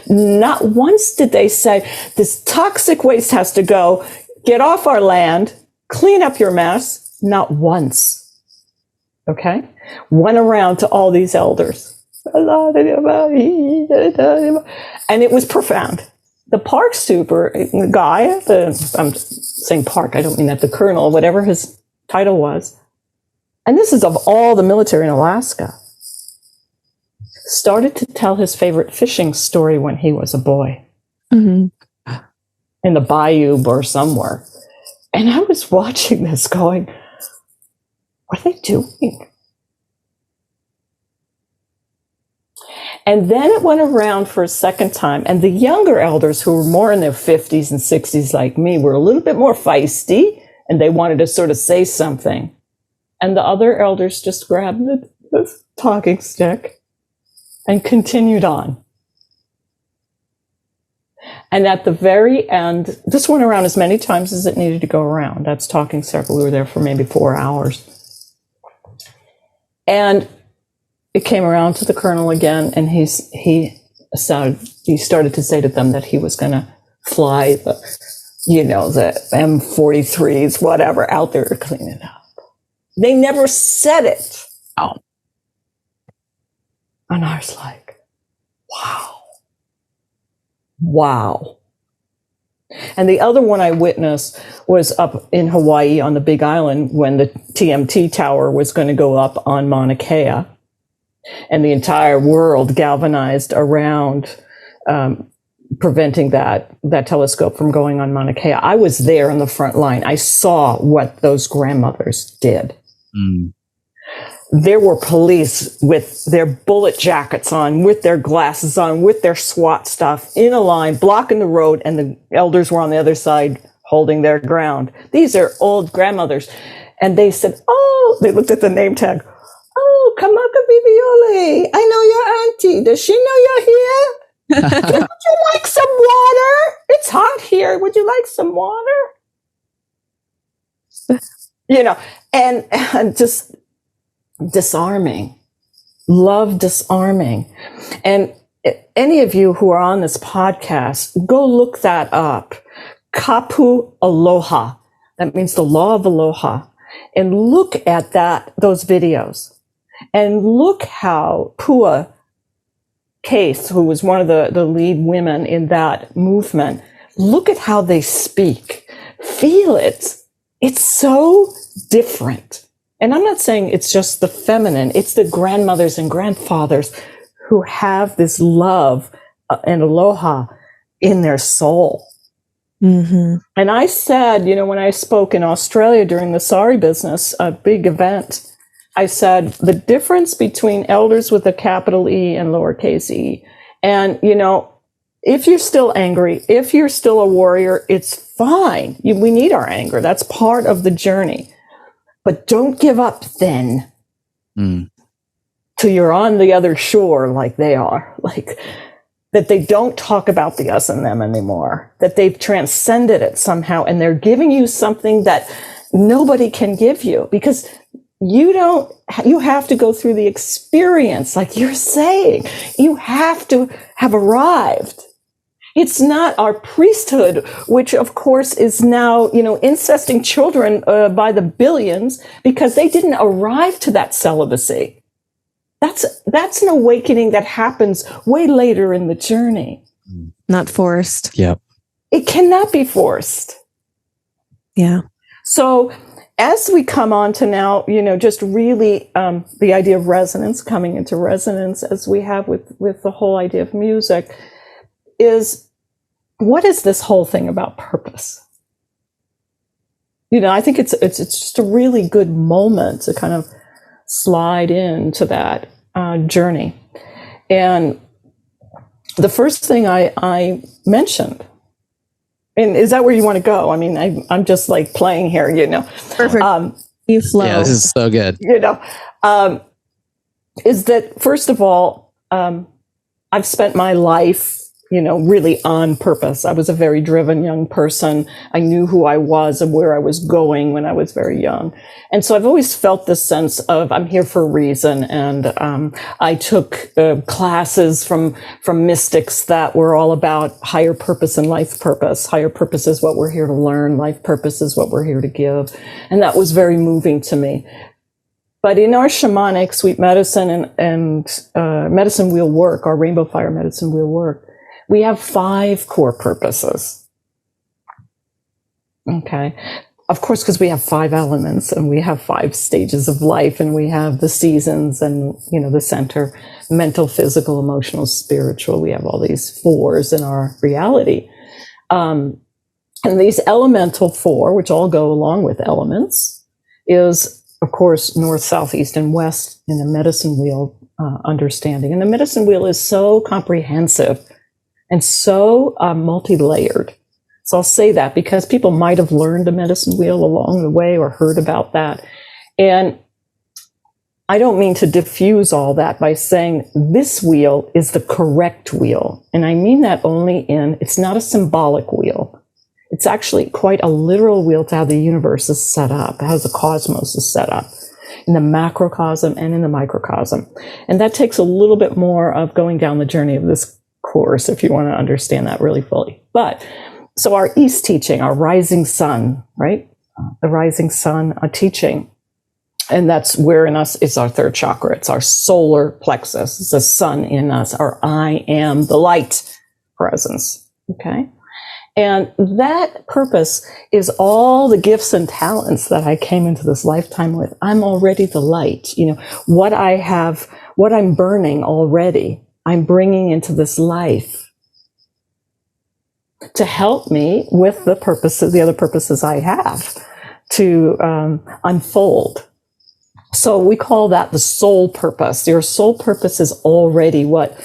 Not once did they say, this toxic waste has to go, get off our land, clean up your mess. Not once. Okay? Went around to all these elders. And it was profound. The park super, the guy, I'm saying park, I don't mean that, the colonel, whatever his title was, and this is of all the military in Alaska, started to tell his favorite fishing story when he was a boy. In the bayou or somewhere. And I was watching this going, what are they doing? And then it went around for a second time, and the younger elders, who were more in their 50s and 60s like me, were a little bit more feisty, and they wanted to sort of say something. And the other elders just grabbed the talking stick and continued on. And at the very end, this went around as many times as it needed to go around. That's talking circle. We were there for maybe 4 hours. And it came around to the colonel again, and he started to say to them that he was going to fly the M43s, whatever, out there to clean it up. They never said it. Oh. And I was like, wow. And the other one I witnessed was up in Hawaii on the Big Island when the TMT tower was going to go up on Mauna Kea. And the entire world galvanized around preventing that telescope from going on Mauna Kea. I was there on the front line. I saw what those grandmothers did. There were police with their bullet jackets on, with their glasses on, with their SWAT stuff, in a line, blocking the road, and the elders were on the other side holding their ground. These are old grandmothers. And they said, they looked at the name tag. Oh, Kamaka Bibiole, I know your auntie. Does she know you're here? Would you like some water? It's hot here. Would you like some water? And just disarming. Love disarming. And any of you who are on this podcast, go look that up. Kapu Aloha. That means the law of aloha. And look at those videos. And look how Pua Case, who was one of the lead women in that movement, look at how they speak. Feel it. It's so different. And I'm not saying it's just the feminine. It's the grandmothers and grandfathers who have this love and aloha in their soul. Mm-hmm. And I said, when I spoke in Australia during the Sari business, a big event, I said the difference between elders with a capital E and lowercase e. And, if you're still angry, if you're still a warrior, it's fine. We need our anger. That's part of the journey. But don't give up then till you're on the other shore like they are. Like, that they don't talk about the us and them anymore, that they've transcended it somehow, and they're giving you something that nobody can give you, because you have to go through the experience, like you're saying. You have to have arrived. It's not our priesthood, which of course is now, incesting children by the billions because they didn't arrive to that celibacy. That's an awakening that happens way later in the journey. Not forced. Yep. It cannot be forced. Yeah. So as we come on to now, just really the idea of resonance, coming into resonance, as we have with the whole idea of music, is what is this whole thing about purpose? I think it's just a really good moment to kind of slide into that journey. And the first thing I mentioned, and is that where you want to go? I mean, I'm just like playing here, Perfect. You flow. Yeah, this is so good. Is that, first of all, I've spent my life, really on purpose. I was a very driven young person. I knew who I was and where I was going when I was very young. And so I've always felt this sense of I'm here for a reason. And I took classes from mystics that were all about higher purpose and life purpose. Higher purpose is what we're here to learn. Life purpose is what we're here to give. And that was very moving to me. But in our shamanic sweet medicine and medicine wheel work, our rainbow fire medicine wheel work, we have 5 core purposes. Okay. Of course, because we have 5 elements and we have 5 stages of life, and we have the seasons and, the center, mental, physical, emotional, spiritual. We have all these 4s in our reality. And these elemental 4, which all go along with elements, is, of course, north, south, east, and west in the medicine wheel understanding. And the medicine wheel is so comprehensive and so multi-layered. So I'll say that because people might have learned the medicine wheel along the way or heard about that. And I don't mean to diffuse all that by saying this wheel is the correct wheel. And I mean that only it's not a symbolic wheel. It's actually quite a literal wheel to how the universe is set up, how the cosmos is set up, in the macrocosm and in the microcosm. And that takes a little bit more of going down the journey of this course if you want to understand that really fully. But so our East teaching, our rising sun, right? The rising sun, a teaching. And that's where in us is our 3rd chakra. It's our solar plexus. It's the sun in us, our I am the light presence. Okay. And that purpose is all the gifts and talents that I came into this lifetime with. I'm already the light. What I have, what I'm burning already, I'm bringing into this life to help me with the purposes, the other purposes I have to unfold. So we call that the soul purpose. Your soul purpose is already what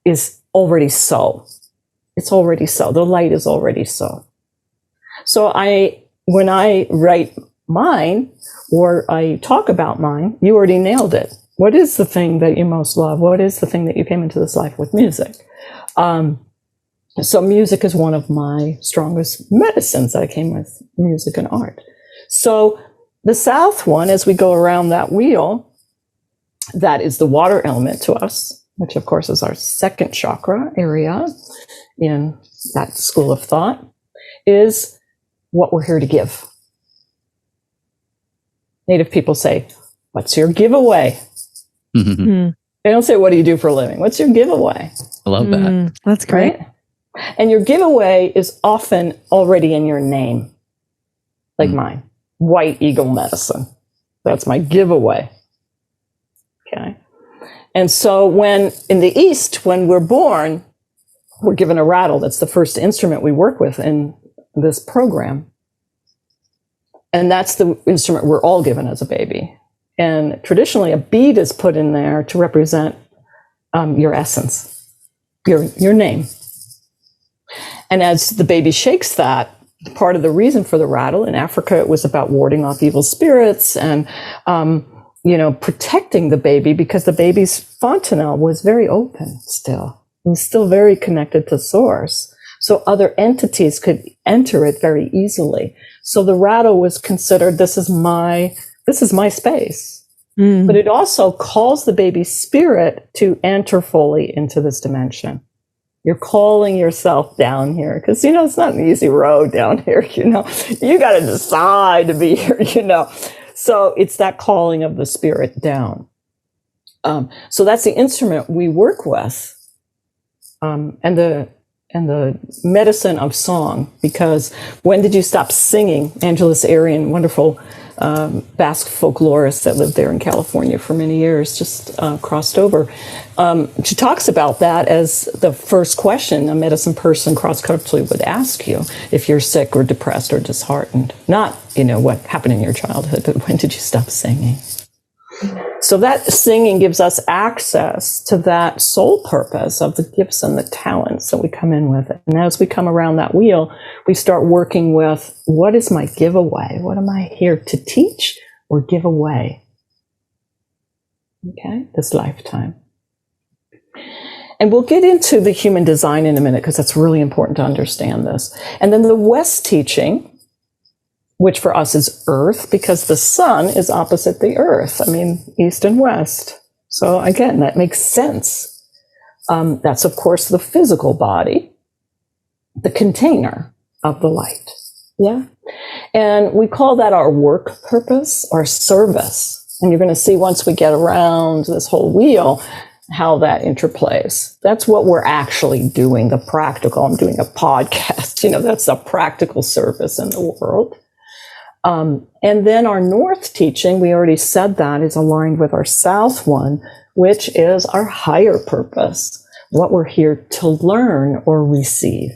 is already so. It's already so. The light is already so. So when I write mine or I talk about mine, you already nailed it. What is the thing that you most love? What is the thing that you came into this life with? Music. So music is one of my strongest medicines that I came with, music and art. So the south one, as we go around that wheel, that is the water element to us, which of course is our 2nd chakra area in that school of thought, is what we're here to give. Native people say, what's your giveaway? Mm-hmm. They don't say, what do you do for a living? What's your giveaway? I love that. That's great. Right? And your giveaway is often already in your name, like mine, White Eagle Medicine. That's my giveaway. Okay. And so when in the East, when we're born, we're given a rattle. That's the first instrument we work with in this program. And that's the instrument we're all given as a baby. And traditionally, a bead is put in there to represent your essence, your name. And as the baby shakes that, part of the reason for the rattle in Africa, it was about warding off evil spirits and, protecting the baby, because the baby's fontanelle was very open still. It's still very connected to source. So other entities could enter it very easily. So the rattle was considered, this is my space. But it also calls the baby spirit to enter fully into this dimension. You're calling yourself down here because, it's not an easy road down here, you got to decide to be here, So it's that calling of the spirit down. So that's the instrument we work with, and the medicine of song. Because when did you stop singing? Angeles Arian, wonderful Basque folklorist that lived there in California for many years, just crossed over. She talks about that as the first question a medicine person cross-culturally would ask you if you're sick or depressed or disheartened. Not, what happened in your childhood, but when did you stop singing? So that singing gives us access to that soul purpose of the gifts and the talents that we come in with. And as we come around that wheel, we start working with, what is my giveaway? What am I here to teach or give away? Okay, this lifetime. And we'll get into the human design in a minute because that's really important to understand this. And then the West teaching, which for us is Earth, because the sun is opposite the Earth. East and West. So again, that makes sense. That's, of course, the physical body, the container of the light. Yeah. And we call that our work purpose, our service. And you're going to see once we get around this whole wheel, how that interplays. That's what we're actually doing, the practical. I'm doing a podcast, that's a practical service in the world. And then our North teaching, we already said that, is aligned with our South one, which is our higher purpose, what we're here to learn or receive.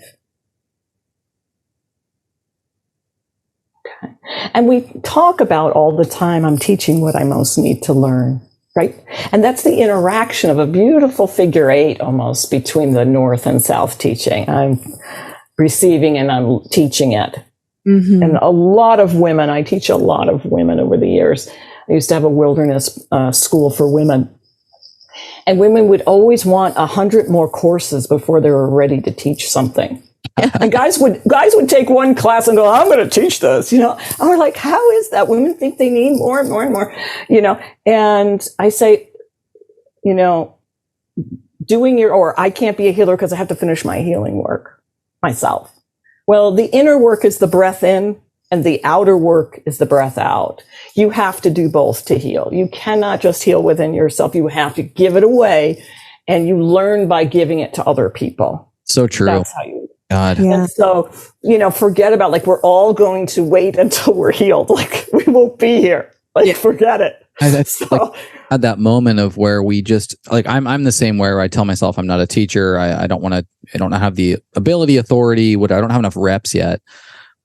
Okay. And we talk about all the time, I'm teaching what I most need to learn, right? And that's the interaction of a beautiful figure 8 almost between the North and South teaching. I'm receiving and I'm teaching it. Mm-hmm. And a lot of women, I teach a lot of women over the years. I used to have a wilderness school for women. And women would always want 100 more courses before they were ready to teach something. And guys would take one class and go, I'm going to teach this, And we're like, how is that? Women think they need more and more and more, And I say, or I can't be a healer because I have to finish my healing work myself. Well, the inner work is the breath in and the outer work is the breath out. You have to do both to heal. You cannot just heal within yourself. You have to give it away, and you learn by giving it to other people. So true. That's how you. God. Yeah. And so, forget about we're all going to wait until we're healed. We won't be here. Forget it. I had that moment of where we just I'm the same where I tell myself I'm not a teacher. I don't have the ability, authority, I don't have enough reps yet.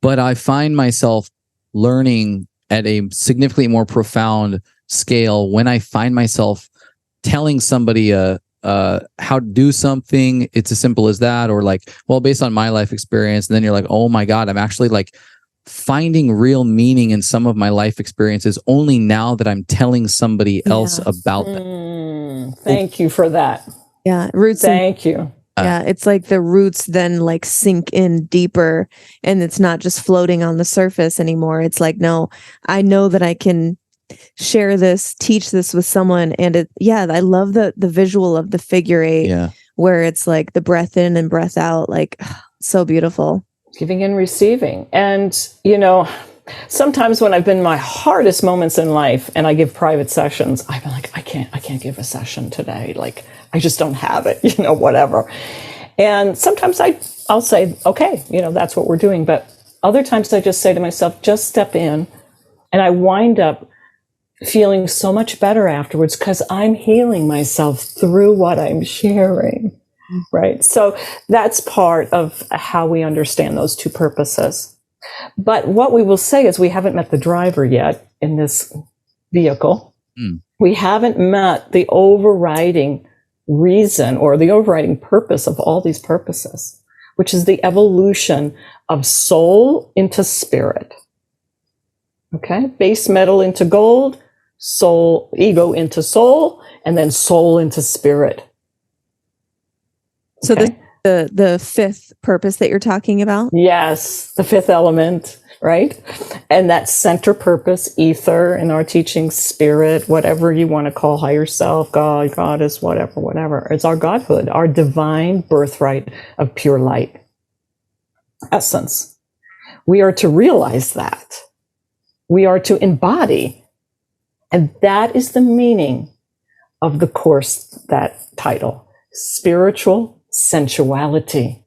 But I find myself learning at a significantly more profound scale when I find myself telling somebody how to do something. It's as simple as that, or based on my life experience. And then you're like, oh my God, I'm actually finding real meaning in some of my life experiences only now that I'm telling somebody else about them. Thank you for that. Yeah. Roots. Thank you. Yeah. It's the roots then sink in deeper, and it's not just floating on the surface anymore. It's no, I know that I can share this, teach this with someone. And I love the visual of the figure 8, where it's the breath in and breath out, so beautiful. Giving and receiving. And, sometimes when I've been in my hardest moments in life and I give private sessions, I've been I can't give a session today. I just don't have it, whatever. And sometimes I'll say, okay, that's what we're doing. But other times I just say to myself, just step in. And I wind up feeling so much better afterwards because I'm healing myself through what I'm sharing. Right. So that's part of how we understand those two purposes. But what we will say is we haven't met the driver yet in this vehicle. We haven't met the overriding reason or the overriding purpose of all these purposes, which is the evolution of soul into spirit. Okay. Base metal into gold, ego into soul, and then soul into spirit. So Okay? the fifth purpose that you're talking about? Yes, the fifth element, right? And that center purpose, ether, in our teaching, spirit, whatever you want to call higher self, God, goddess, whatever. It's our godhood, our divine birthright of pure light, essence. We are to realize that. We are to embody. And that is the meaning of the course, that title, Spiritual Sensuality.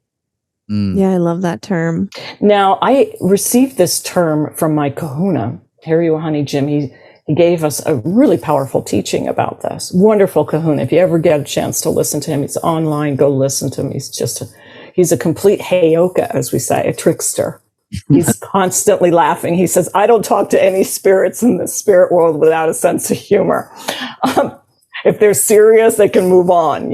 Yeah, I love that term. Now, I received this term from my kahuna, Harry Wahani Jim. He gave us a really powerful teaching about this. Wonderful kahuna. If you ever get a chance to listen to him, he's online, go listen to him. He's a complete heyoka, as we say, a trickster. He's constantly laughing. He says, I don't talk to any spirits in the spirit world without a sense of humor. If they're serious, they can move on,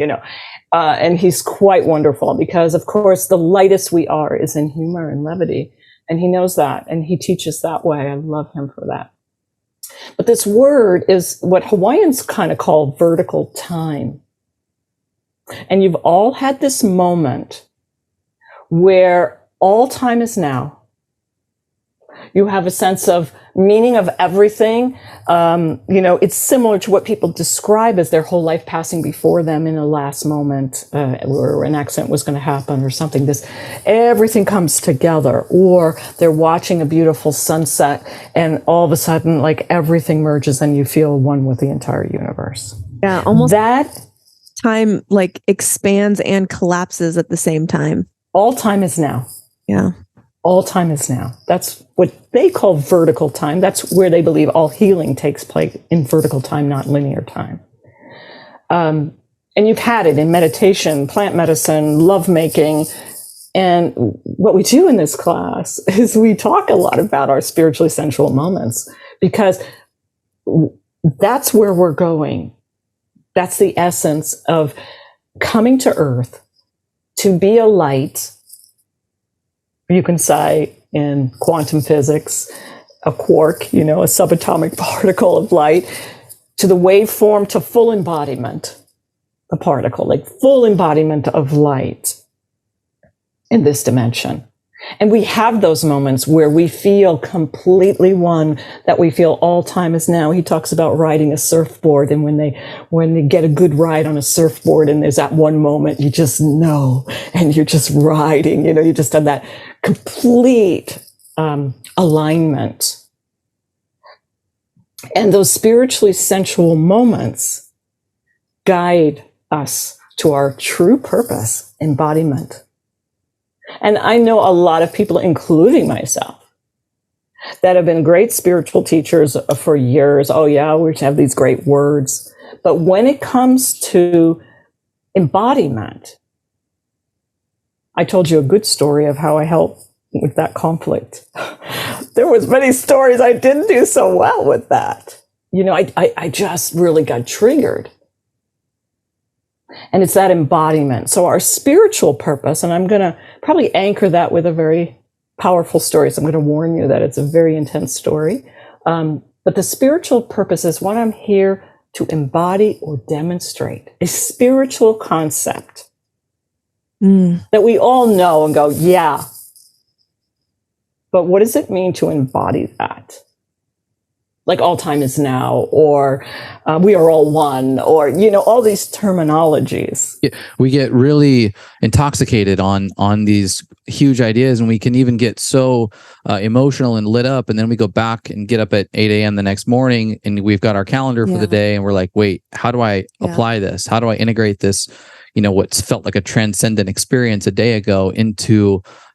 and he's quite wonderful because, of course, the lightest we are is in humor and levity. And he knows that, and he teaches that way. I love him for that. But this word is what Hawaiians kind of call vertical time. And you've all had this moment where all time is now. You have a sense of meaning of everything. It's similar to what people describe as their whole life passing before them in a last moment, where an accident was going to happen or something. Everything comes together, or they're watching a beautiful sunset and all of a sudden, like, everything merges and you feel one with the entire universe. Yeah, almost that time like expands and collapses at the same time. All time is now. Yeah. All time is now. That's what they call vertical time. That's where they believe all healing takes place, in vertical time, not linear time. And you've had it in meditation, plant medicine, lovemaking. And what we do in this class is we talk a lot about our spiritually sensual moments, because that's where we're going. That's the essence of coming to Earth to be a light. You can say in quantum physics, a quark, a subatomic particle of light, to the waveform, to full embodiment, a particle, like full embodiment of light in this dimension. And we have those moments where we feel completely one, that we feel all time is now. He talks about riding a surfboard, and when they get a good ride on a surfboard, and there's that one moment you just know, and you're just riding, you just have that complete alignment. And those spiritually sensual moments guide us to our true purpose, embodiment. And I know a lot of people, including myself, that have been great spiritual teachers for years. Oh yeah, we have these great words. But when it comes to embodiment, I told you a good story of how I helped with that conflict. There was many stories I didn't do so well with that. I just really got triggered. And it's that embodiment. So our spiritual purpose, and I'm going to probably anchor that with a very powerful story. So I'm going to warn you that it's a very intense story. But the spiritual purpose is what I'm here to embody or demonstrate, a spiritual concept that we all know and go, yeah. But what does it mean to embody that? Like all time is now, or we are all one, or, all these terminologies. We get really intoxicated on these huge ideas, and we can even get so emotional and lit up. And then we go back and get up at 8 a.m. the next morning, and we've got our calendar for the day, and we're like, wait, how do I apply this? How do I integrate this, what's felt like a transcendent experience a day ago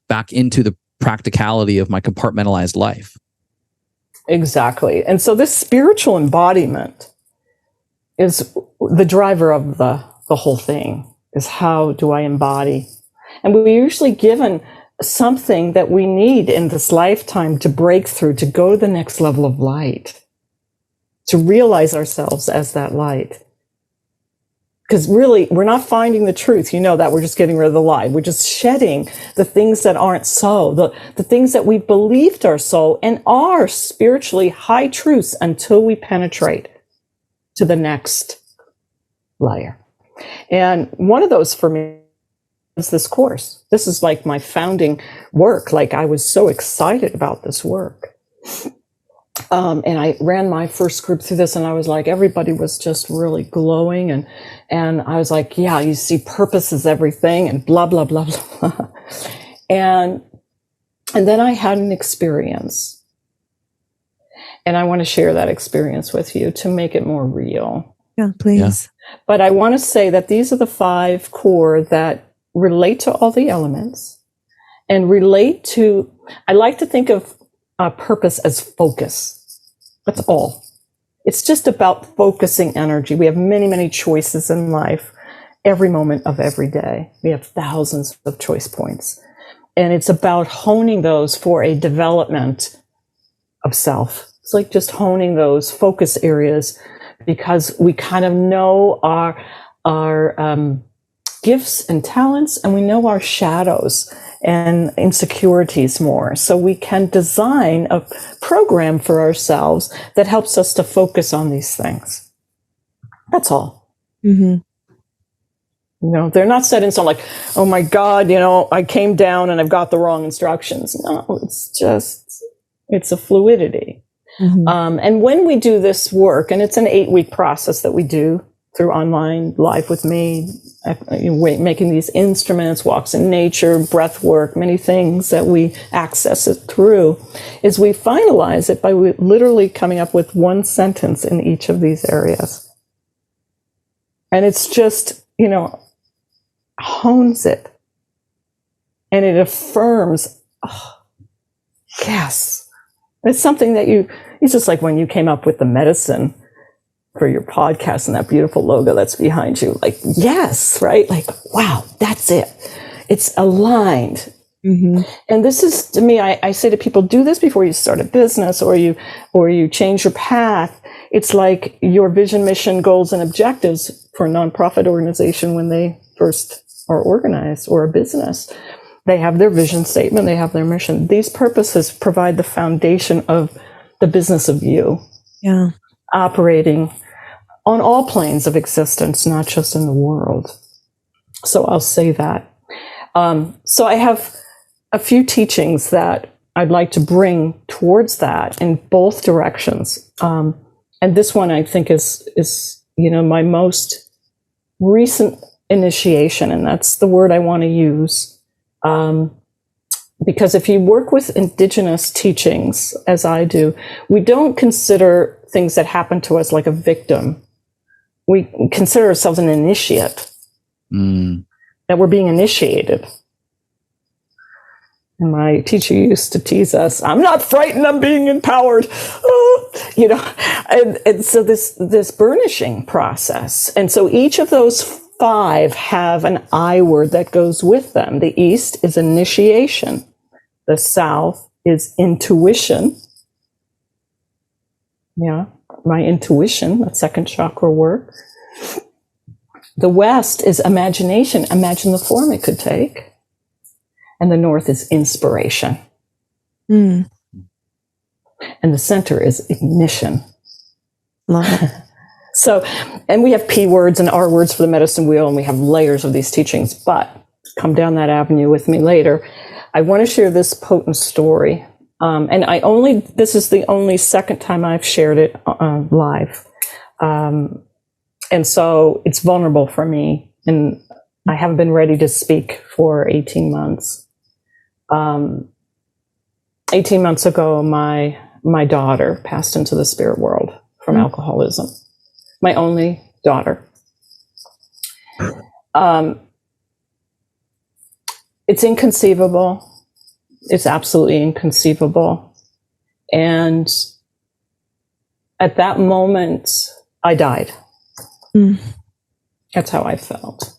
back into the practicality of my compartmentalized life? Exactly. And so this spiritual embodiment is the driver of the whole thing, is how do I embody? And we're usually given something that we need in this lifetime to break through, to go to the next level of light, to realize ourselves as that light. Because really, we're not finding the truth. That we're just getting rid of the lie. We're just shedding the things that aren't so, the things that we believed are so and are spiritually high truths, until we penetrate to the next layer. And one of those for me this course. This is like my founding work. Like, I was so excited about this work. And I ran my first group through this, and I was like, everybody was just really glowing. And I was like, yeah, you see, purpose is everything, and blah, blah, blah, blah, blah. And then I had an experience. And I want to share that experience with you to make it more real. Yeah, please. Yeah. But I want to say that these are the 5 core that relate to all the elements and relate to, I like to think of purpose as focus. That's all. It's just about focusing energy. We have many, many choices in life, every moment of every day. We have thousands of choice points. And it's about honing those for a development of self. It's like just honing those focus areas, because we kind of know our gifts and talents, and we know our shadows and insecurities more. So we can design a program for ourselves that helps us to focus on these things. That's all. Mm-hmm. You know, they're not set in stone like, oh my God, you know, I came down and I've got the wrong instructions. No, it's a fluidity. Mm-hmm. And when we do this work, and it's an 8-week process that we do through online live with me, making these instruments, walks in nature, breath work, many things that we access it through, is we finalize it by literally coming up with one sentence in each of these areas. And it's just, you know, hones it. And it affirms, oh, yes. It's something that it's just like when you came up with the medicine for your podcast and that beautiful logo that's behind you. Like, yes, right? Like, wow, that's it. It's aligned. Mm-hmm. And this is, to me, I say to people, do this before you start a business or you change your path. It's like your vision, mission, goals, and objectives for a nonprofit organization when they first are organized, or a business. They have their vision statement, they have their mission. These purposes provide the foundation of the business of you. Yeah. Operating on all planes of existence, not just in the world. So I'll say that. So I have a few teachings that I'd like to bring towards that in both directions. And this one I think is my most recent initiation, and that's the word I want to use. Because if you work with indigenous teachings, as I do, we don't consider things that happen to us like a victim. We consider ourselves an initiate, that we're being initiated. And my teacher used to tease us, I'm not frightened, I'm being empowered. And so this burnishing process. And so each of those 5 have an I word that goes with them. The East is initiation. The South is intuition. Yeah, my intuition, that second chakra work. The West is imagination. Imagine the form it could take. And the North is inspiration. Mm. And the center is ignition. Love it. So, and we have P words and R words for the medicine wheel, and we have layers of these teachings, but come down that avenue with me later. I want to share this potent story. And this is the only second time I've shared it live. And so it's vulnerable for me, and I haven't been ready to speak for 18 months. 18 months ago, my daughter passed into the spirit world from alcoholism. My only daughter. It's inconceivable. It's absolutely inconceivable. And at that moment, I died. Mm. That's how I felt.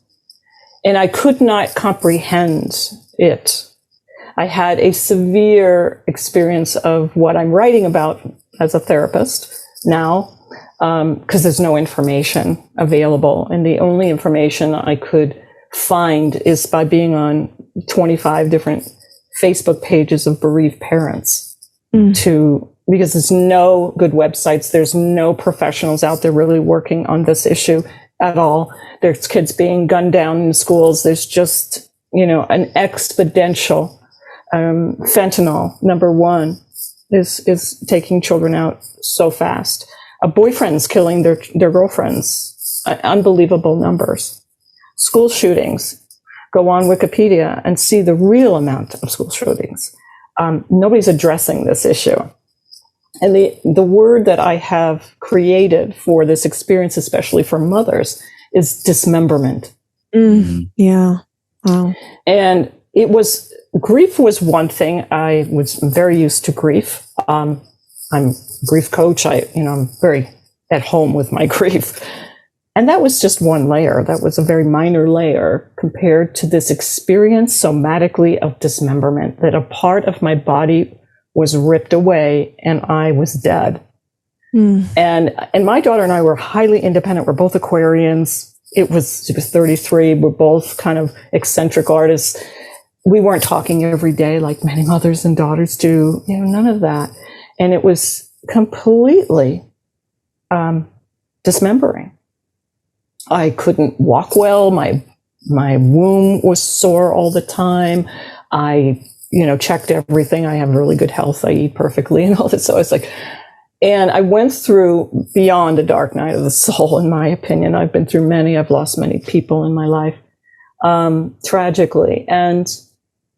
And I could not comprehend it. I had a severe experience of what I'm writing about as a therapist now, because there's no information available. And the only information I could find is by being on 25 different Facebook pages of bereaved parents because there's no good websites. There's no professionals out there really working on this issue at all. There's kids being gunned down in schools. There's just an exponential. Fentanyl, number one, is taking children out so fast. Boyfriends killing their girlfriends, unbelievable numbers. School shootings. Go on Wikipedia and see the real amount of school shootings. Nobody's addressing this issue. And the word that I have created for this experience, especially for mothers, is dismemberment. Yeah. Wow. And grief was one thing. I was very used to grief. I'm a grief coach. I'm very at home with my grief. And that was just one layer. That was a very minor layer compared to this experience somatically of dismemberment, that a part of my body was ripped away and I was dead. And my daughter and I were highly independent. We're both Aquarians. She was 33. We're both kind of eccentric artists. We weren't talking every day like many mothers and daughters do, none of that. And it was completely dismembering. I couldn't walk well. My womb was sore all the time. I, checked everything. I have really good health. I eat perfectly and all this. So it's like, and I went through beyond a dark night of the soul, in my opinion. I've been through many. I've lost many people in my life, tragically. And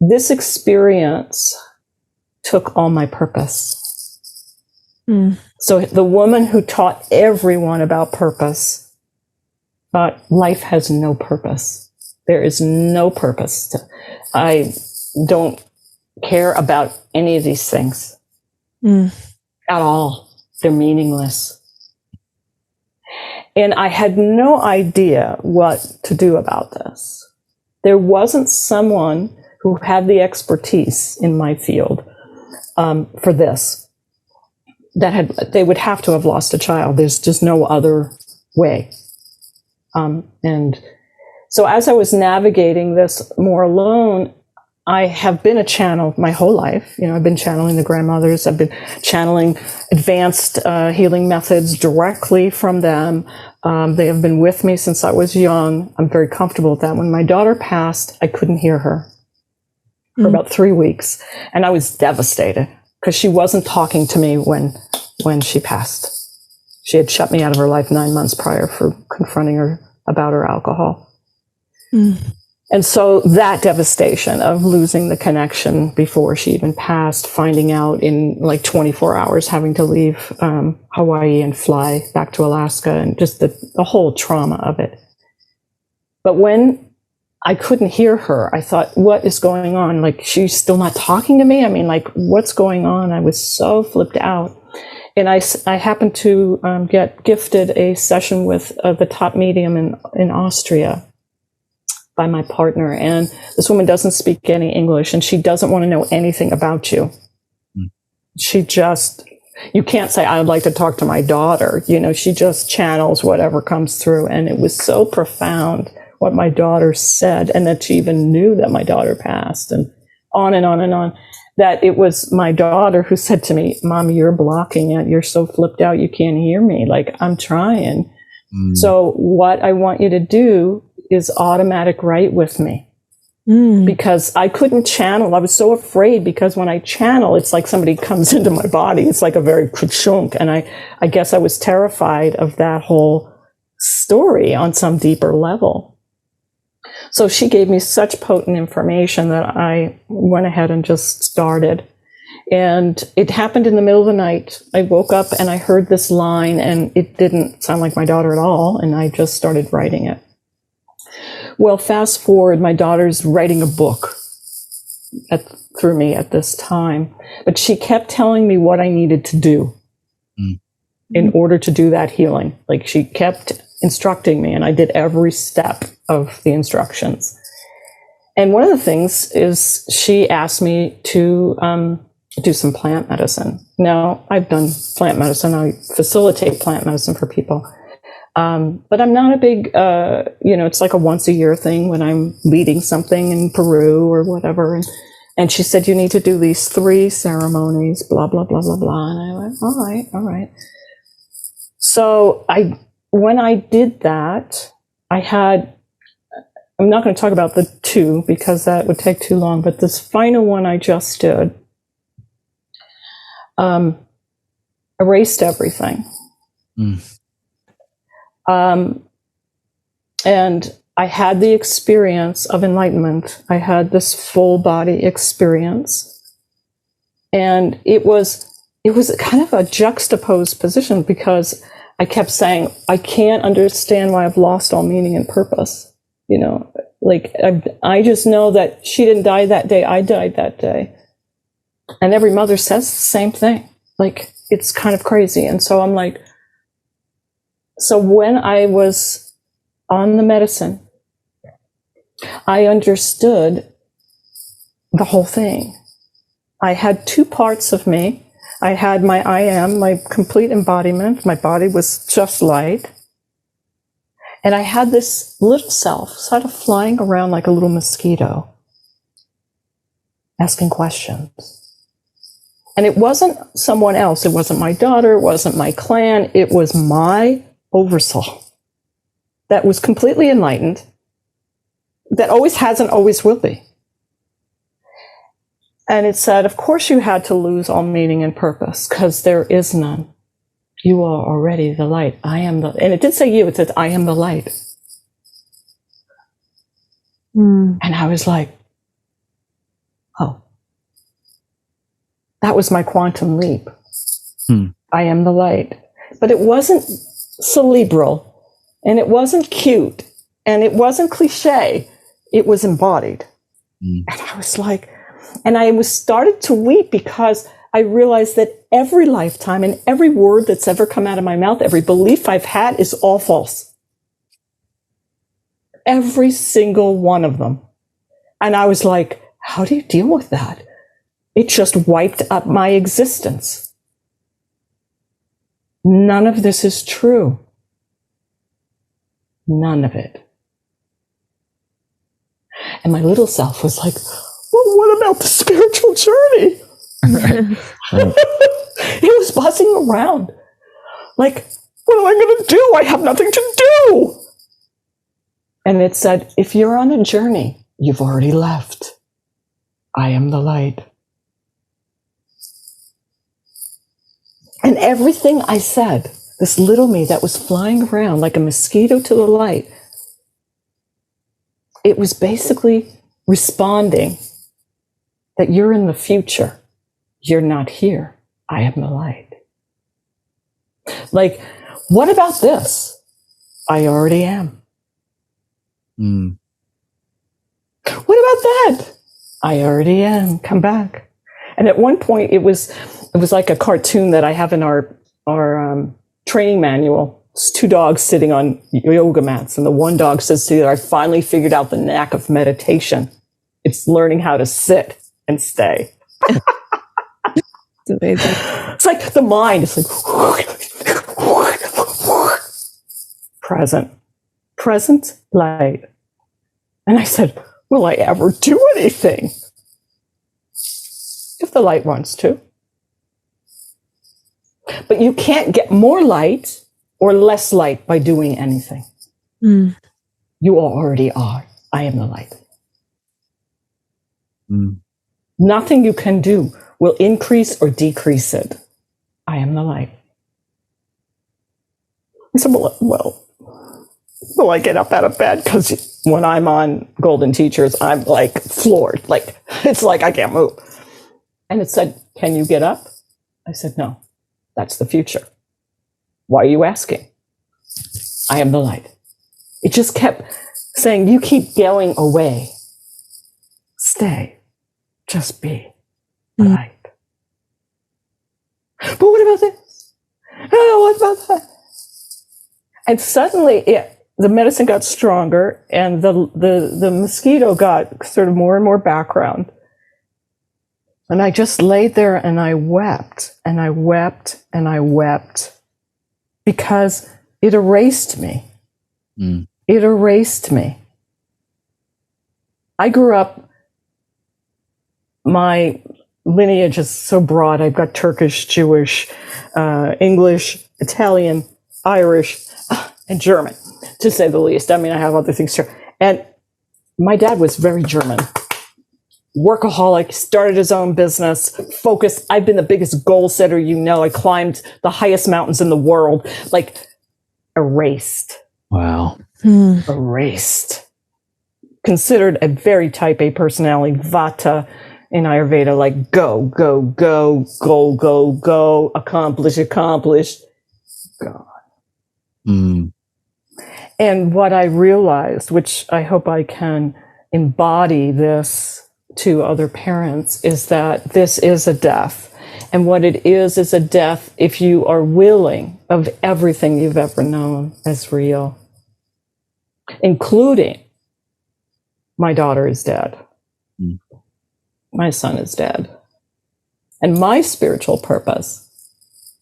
this experience took all my purpose. So the woman who taught everyone about purpose thought life has no purpose. There is no purpose. I don't care about any of these things at all. They're meaningless. And I had no idea what to do about this. There wasn't someone who had the expertise in my field for this. They would have to have lost a child. There's just no other way. And so as I was navigating this more alone, I have been a channel my whole life. I've been channeling the grandmothers. I've been channeling advanced healing methods directly from them. They have been with me since I was young. I'm very comfortable with that. When my daughter passed, I couldn't hear her for about 3 weeks. And I was devastated because she wasn't talking to me when she passed. She had shut me out of her life 9 months prior for confronting her about her alcohol. And so that devastation of losing the connection before she even passed, finding out in like 24 hours, having to leave Hawaii and fly back to Alaska, and just the whole trauma of it. But when I couldn't hear her, I thought, what is going on? Like, she's still not talking to me? I mean, like, what's going on? I was so flipped out. And I happened to get gifted a session with the top medium in Austria by my partner. And this woman doesn't speak any English, and she doesn't want to know anything about you. She just, you can't say, I would like to talk to my daughter. She just channels whatever comes through. And it was so profound what my daughter said, and that she even knew that my daughter passed, and on and on and on. That it was my daughter who said to me, Mom, you're blocking it. You're so flipped out. You can't hear me. Like, I'm trying. So what I want you to do is automatic write with me. Because I couldn't channel. I was so afraid, because when I channel, it's like somebody comes into my body. It's like a very ka-chunk. And I guess I was terrified of that whole story on some deeper level. So she gave me such potent information that I went ahead and just started. And it happened in the middle of the night. I woke up and I heard this line, and it didn't sound like my daughter at all. And I just started writing it. Well, fast forward, my daughter's writing a book through me at this time. But she kept telling me what I needed to do in order to do that healing. Like, she kept instructing me, and I did every step of the instructions. And one of the things is she asked me to do some plant medicine. Now, I've done plant medicine. I facilitate plant medicine for people. But I'm not a big, it's like a once a year thing when I'm leading something in Peru or whatever. And she said, you need to do these 3 ceremonies, blah, blah, blah, blah, blah. And I went, all right. So when I did that, I had I'm not going to talk about the two because that would take too long, but this final one I just did erased everything. And I had the experience of enlightenment. I had this full body experience. And it was kind of a juxtaposed position because I kept saying, I can't understand why I've lost all meaning and purpose. You know, like I just know that she didn't die that day. I died that day. And every mother says the same thing. Like, it's kind of crazy. And so I'm like, so when I was on the medicine, I understood the whole thing. I had two parts of me. I had my I am, my complete embodiment. My body was just light. And I had this little self sort of flying around like a little mosquito, asking questions. And it wasn't someone else. It wasn't my daughter. It wasn't my clan. It was my oversoul that was completely enlightened, that always has and always will be. And it said, of course you had to lose all meaning and purpose because there is none. You are already the light. I am the, and it did say you, it said, I am the light. And I was like, oh, that was my quantum leap. I am the light. But it wasn't cerebral, and it wasn't cute, and it wasn't cliche. It was embodied. And I was like, and I was started to weep because I realized that every lifetime and every word that's ever come out of my mouth, every belief I've had is all false. Every single one of them. And I was like, how do you deal with that? It just wiped up my existence. None of this is true. None of it. And my little self was like, well, what about the spiritual journey? It was buzzing around. Like, what am I going to do? I have nothing to do. And it said, if you're on a journey, you've already left. I am the light. And everything I said, this little me that was flying around like a mosquito to the light, it was basically responding that you're in the future. You're not here. I am the light. Like, what about this? I already am. What about that? I already am. Come back. And at one point, it was like a cartoon that I have in our training manual. It's two dogs sitting on yoga mats, and the one dog says to the other, I finally figured out the knack of meditation. It's learning how to sit and stay. It's amazing. It's like the mind. It's like present light. And I said, will I ever do anything? If the light wants to. But you can't get more light or less light by doing anything. You already are. I am the light. Nothing you can do will increase or decrease it. I am the light. I said, well, will I get up out of bed? Because when I'm on Golden Teachers, I'm like floored. Like, it's like I can't move. And it said, can you get up? I said, no, that's the future. Why are you asking? I am the light. It just kept saying, you keep going away. Stay. Just be the light. But what about this? Oh, what about that? And suddenly the medicine got stronger, and the mosquito got sort of more and more background. And I just laid there and I wept and I wept and I wept because it erased me. It erased me. I grew up, my lineage is so broad. I've got Turkish, Jewish, English, Italian, Irish, and German, to say the least. I mean, I have other things too. And my dad was very German. Workaholic, started his own business, focused. I've been the biggest goal setter, I climbed the highest mountains in the world, like erased. Wow. Erased. Considered a very type A personality, Vata in Ayurveda, like go, go, go, go, go, go, accomplish, gone. And what I realized, which I hope I can embody this to other parents, is that this is a death. And what it is a death if you are willing of everything you've ever known as real, including my daughter is dead. My son is dead. And my spiritual purpose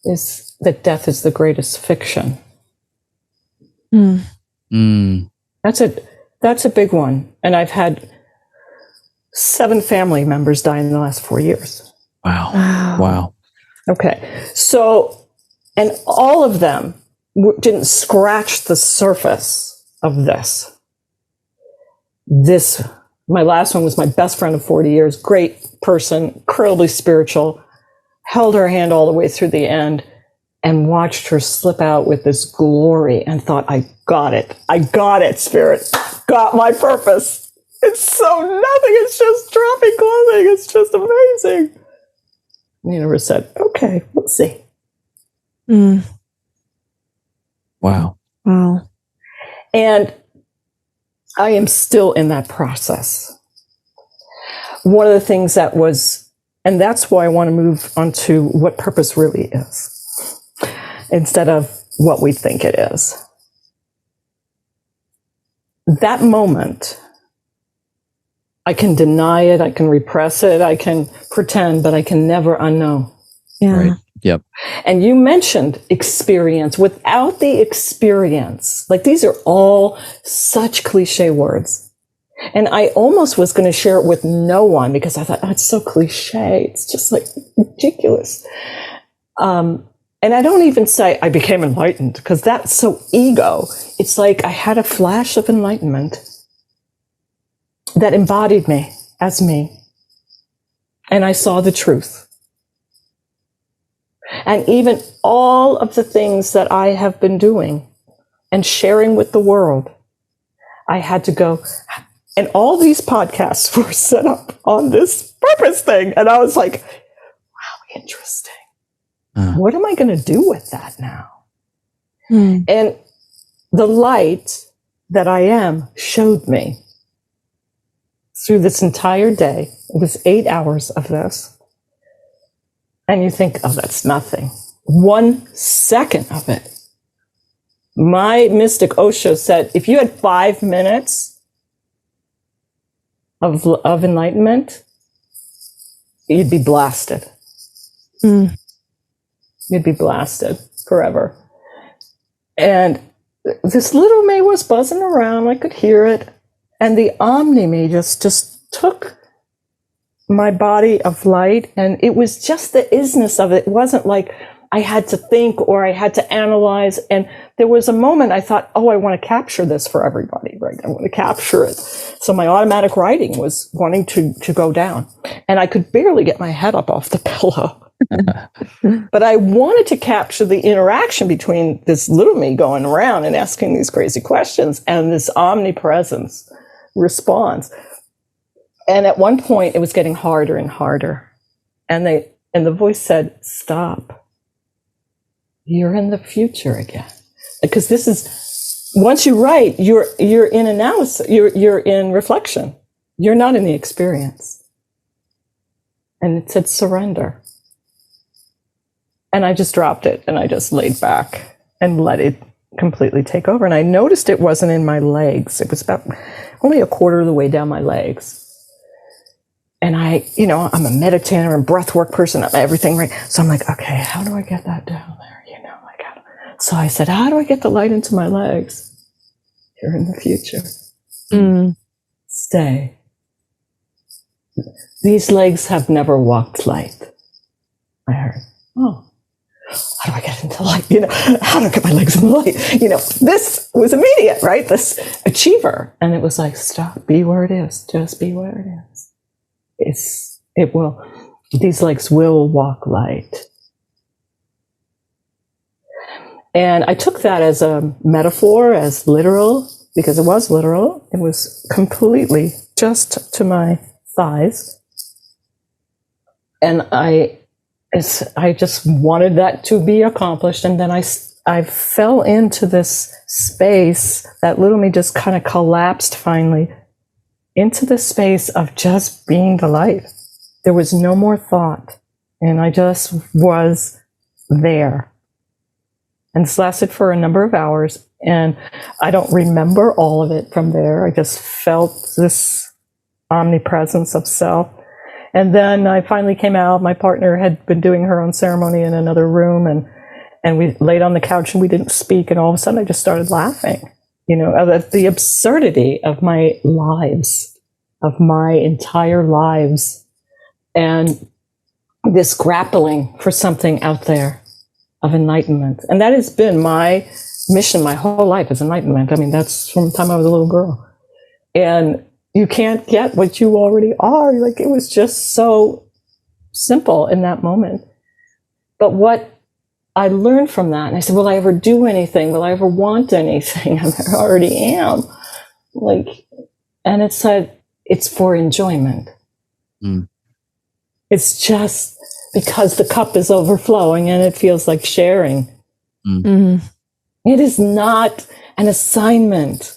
is that death is the greatest fiction. That's a big one. And I've had 7 family members die in the last 4 years. Wow. Okay. So, and all of them didn't scratch the surface of this. My last one was my best friend of 40 years, great person, incredibly spiritual, held her hand all the way through the end and watched her slip out with this glory and thought, I got it, Spirit, got my purpose. It's so nothing, it's just dropping clothing, it's just amazing. The universe said, okay, we'll see. Wow. And I am still in that process. One of the things and that's why I want to move on to what purpose really is, instead of what we think it is. That moment, I can deny it, I can repress it, I can pretend, but I can never unknow. Yeah. Right. Yep. And you mentioned experience. Without the experience, like these are all such cliche words. And I almost was going to share it with no one because I thought, oh, it's so cliche. It's just like ridiculous. And I don't even say I became enlightened because that's so ego. It's like I had a flash of enlightenment that embodied me as me. And I saw the truth. And even all of the things that I have been doing and sharing with the world, I had to go, and all these podcasts were set up on this purpose thing. And I was like, wow, interesting. What am I going to do with that now? And the light that I am showed me through this entire day. It was 8 hours of this. And you think, oh, that's nothing. 1 second of it. My mystic Osho said, if you had 5 minutes of enlightenment, you'd be blasted. You'd be blasted forever. And this little me was buzzing around. I could hear it. And the Omni me just took my body of light, and it was just the isness of it. It wasn't like I had to think or I had to analyze. And there was a moment I thought, oh, I want to capture this for everybody, right? I want to capture it. So my automatic writing was wanting to go down, and I could barely get my head up off the pillow. But I wanted to capture the interaction between this little me going around and asking these crazy questions and this omnipresence response. And at one point, it was getting harder and harder. And the voice said, stop. You're in the future again. Because this is, once you write, you're in analysis, you're in reflection. You're not in the experience. And it said, surrender. And I just dropped it, and I just laid back and let it completely take over. And I noticed it wasn't in my legs. It was about only a quarter of the way down my legs. And I'm a meditator and breathwork person, I'm everything, right? So I'm like, okay, how do I get that down there? So I said, how do I get the light into my legs? You're in the future. Stay. These legs have never walked light. I heard, oh. how do I get into the light? How do I get my legs in the light? This was immediate, right? This achiever. And it was like, stop, be where it is. Just be where it is. These legs will walk light. And I took that as a metaphor, as literal, because it was literal. It was completely just to my thighs. And I just wanted that to be accomplished. And then I fell into this space. That little me just kind of collapsed finally into the space of just being the light. There was no more thought. And I just was there. And this lasted for a number of hours. And I don't remember all of it from there. I just felt this omnipresence of self. And then I finally came out. My partner had been doing her own ceremony in another room, and we laid on the couch and we didn't speak. And all of a sudden I just started laughing, at the absurdity of my lives, of my entire lives, and this grappling for something out there of enlightenment. And that has been my mission my whole life, is enlightenment. I mean, that's from the time I was a little girl. And you can't get what you already are. Like, it was just so simple in that moment. But what I learned from that, and I said, will I ever do anything? Will I ever want anything? I already am. And it said, it's for enjoyment. Mm. It's just because the cup is overflowing and it feels like sharing. Mm. Mm-hmm. It is not an assignment.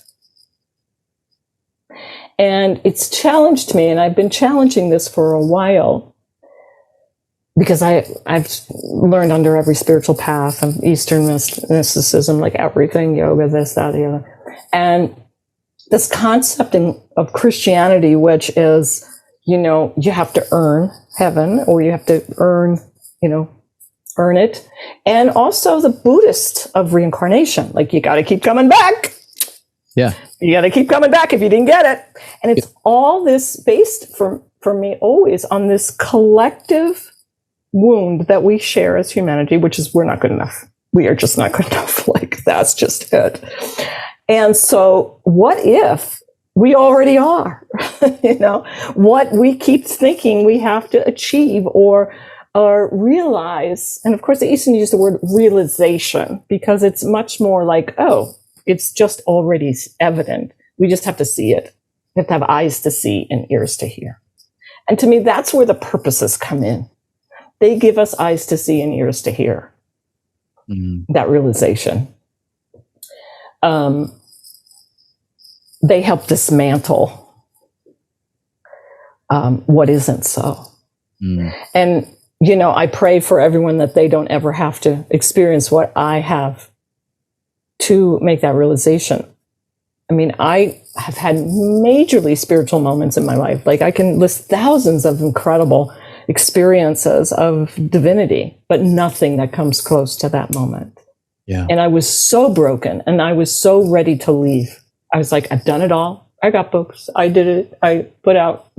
And it's challenged me, and I've been challenging this for a while, because I've learned under every spiritual path of Eastern mysticism, like everything, yoga, this, that, the other. And this concept of Christianity, which is, you have to earn heaven, or you have to earn it. And also the Buddhist of reincarnation, like, you got to keep coming back. Yeah. You got to keep coming back if you didn't get it. And it's all this based for me always on this collective wound that we share as humanity, which is, we're not good enough. We are just not good enough. Like, that's just it. And so what if we already are? What we keep thinking we have to achieve or realize. And of course, the Eastern use the word realization, because it's much more like, it's just already evident. We just have to see it. We have to have eyes to see and ears to hear. And to me, that's where the purposes come in. They give us eyes to see and ears to hear. Mm-hmm. That realization. They help dismantle what isn't so. Mm. And, I pray for everyone that they don't ever have to experience what I have to make that realization. I mean, I have had majorly spiritual moments in my life. Like, I can list thousands of incredible experiences of divinity, but nothing that comes close to that moment. Yeah. And I was so broken, and I was so ready to leave. I was like, I've done it all. I got books. I did it. I put out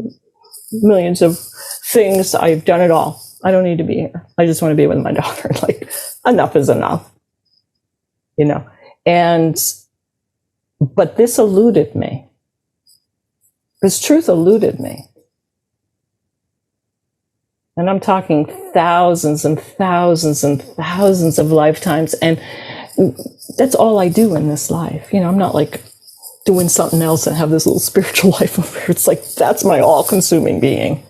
millions of things. I've done it all. I don't need to be here. I just want to be with my daughter. Like, enough is enough. But this eluded me. This truth eluded me. And I'm talking thousands and thousands and thousands of lifetimes. And that's all I do in this life. I'm not like doing something else and have this little spiritual life over here. It's like, that's my all-consuming being.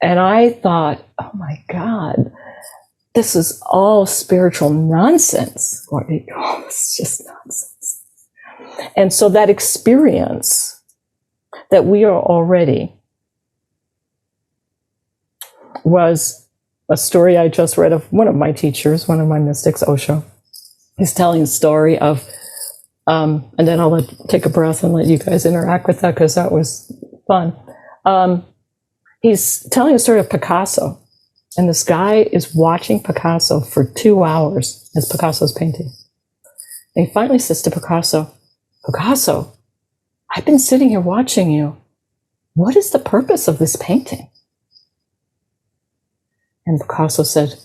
And I thought, oh my God, this is all spiritual nonsense. It's just nonsense. And so that experience that we are already was a story I just read of one of my teachers, one of my mystics, Osho. He's telling a story of, and then I'll take a breath and let you guys interact with that, because that was fun. He's telling a story of Picasso. And this guy is watching Picasso for 2 hours as Picasso's painting. And he finally says to Picasso, Picasso, I've been sitting here watching you. What is the purpose of this painting? And Picasso said,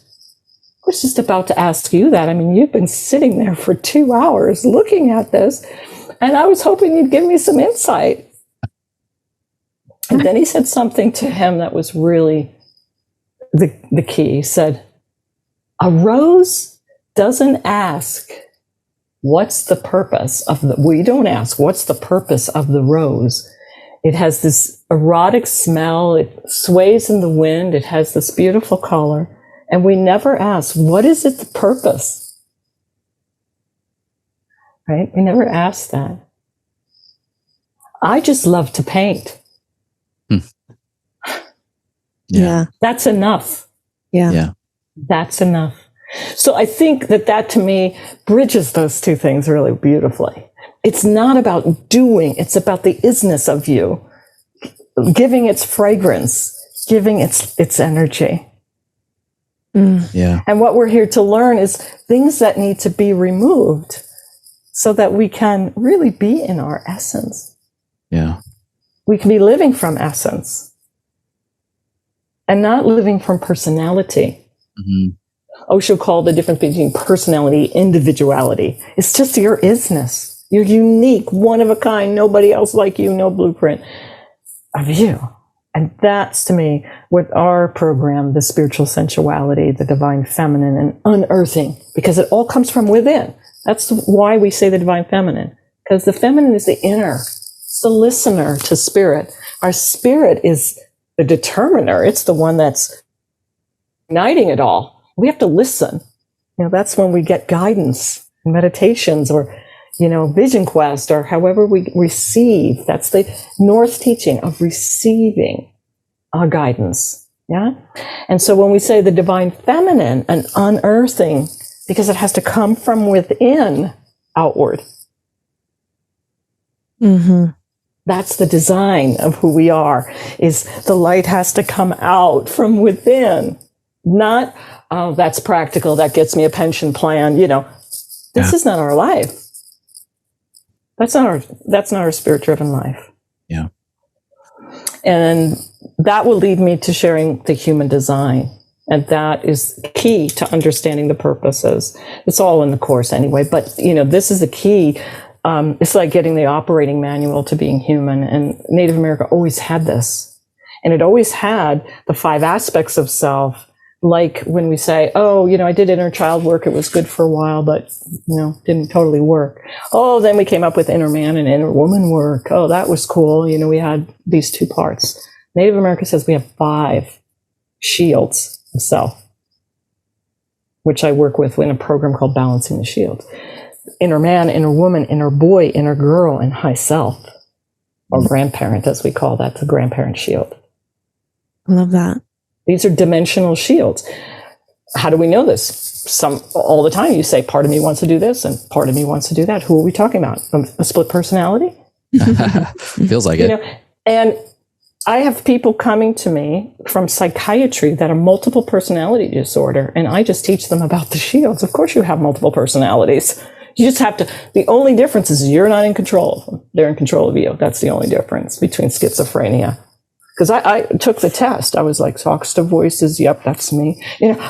was just about to ask you that. I mean, you've been sitting there for 2 hours looking at this, and I was hoping you'd give me some insight. And then he said something to him that was really the key. He said, a rose doesn't ask, what's the purpose of we don't ask, what's the purpose of the rose? It has this erotic smell. It sways in the wind. It has this beautiful color. And we never ask, what is it, the purpose? Right? We never ask that. I just love to paint. Yeah. That's enough. Yeah. That's enough. So I think that to me bridges those two things really beautifully. It's not about doing, it's about the isness of you, giving its fragrance, giving its energy. Yeah. And what we're here to learn is things that need to be removed so that we can really be in our essence. Yeah. We can be living from essence and not living from personality. Osho called the difference between personality and individuality. It's just your isness. You're unique, one of a kind, nobody else like you, no blueprint of you. And that's, to me, with our program, the spiritual sensuality, the divine feminine, and unearthing, because it all comes from within. That's why we say the divine feminine, because the feminine is the inner. It's the listener to spirit. Our spirit is the determiner. It's the one that's igniting it all. We have to listen. That's when we get guidance, meditations, or Vision Quest, or however we receive. That's the North teaching of receiving our guidance. Yeah. And so when we say the divine feminine and unearthing, because it has to come from within outward. That's the design of who we are, is the light has to come out from within. Not, oh, that's practical, that gets me a pension plan. This is not our life. That's not our spirit-driven life. Yeah. And that will lead me to sharing the human design. And that is key to understanding the purposes. It's all in the course anyway, but this is the key. It's like getting the operating manual to being human. And Native America always had this. And it always had the 5 aspects of self. Like when we say, oh, I did inner child work. It was good for a while, but, didn't totally work. Oh, then we came up with inner man and inner woman work. Oh, that was cool. We had these 2 parts. Native America says we have 5 shields of self, which I work with in a program called Balancing the Shields. Inner man, inner woman, inner boy, inner girl, and high self, or grandparent, as we call that, the grandparent shield. I love that. These are dimensional shields. How do we know this? All the time you say, part of me wants to do this and part of me wants to do that. Who are we talking about? A split personality? Feels like it. And I have people coming to me from psychiatry that are multiple personality disorder, and I just teach them about the shields. Of course you have multiple personalities. You just have to, the only difference is you're not in control of them. They're in control of you. That's the only difference between schizophrenia. Because I took the test. I was like, talks to voices. Yep, that's me.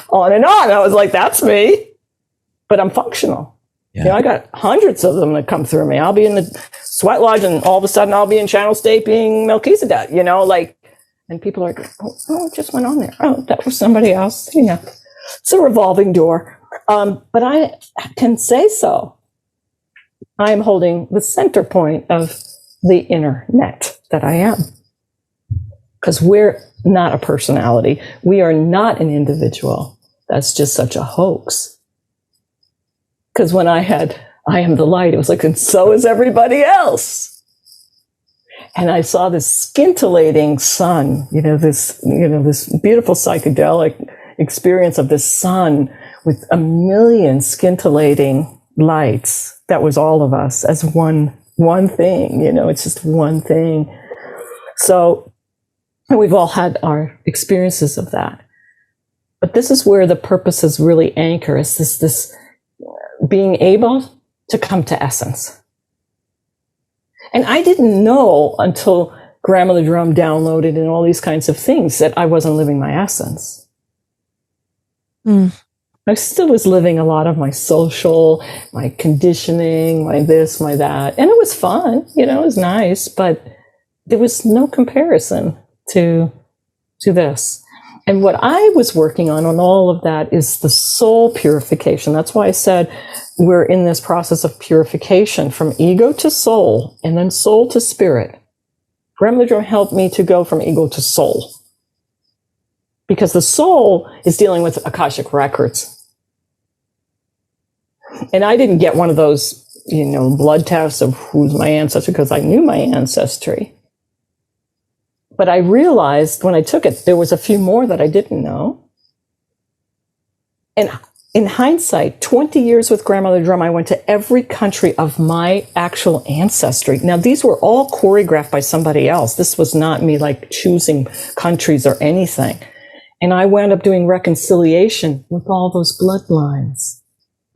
On and on. I was like, that's me. But I'm functional. Yeah. I got hundreds of them that come through me. I'll be in the sweat lodge and all of a sudden I'll be in Channel State being Melchizedek, and people are like, oh, it just went on there. Oh, that was somebody else. It's a revolving door. But I can say so. I am holding the center point of the inner net that I am. Because we're not a personality. We are not an individual. That's just such a hoax. Because when I am the light, it was like, and so is everybody else. And I saw this scintillating sun, this beautiful psychedelic experience of this sun with a million scintillating lights. That was all of us as one thing, it's just one thing. So, and we've all had our experiences of that. But this is where the purposes really anchor, is this being able to come to essence. And I didn't know until Grandmother Drum downloaded and all these kinds of things that I wasn't living my essence. I still was living a lot of my social, my conditioning, my this, my that. And it was fun, it was nice, but there was no comparison to this. And what I was working on all of that is the soul purification. That's why I said we're in this process of purification from ego to soul and then soul to spirit. Primal drum helped me to go from ego to soul. Because the soul is dealing with Akashic records. And I didn't get one of those, blood tests of who's my ancestor because I knew my ancestry. But I realized when I took it, there was a few more that I didn't know. And in hindsight, 20 years with Grandmother Drum, I went to every country of my actual ancestry. Now, these were all choreographed by somebody else. This was not me like choosing countries or anything. And I wound up doing reconciliation with all those bloodlines.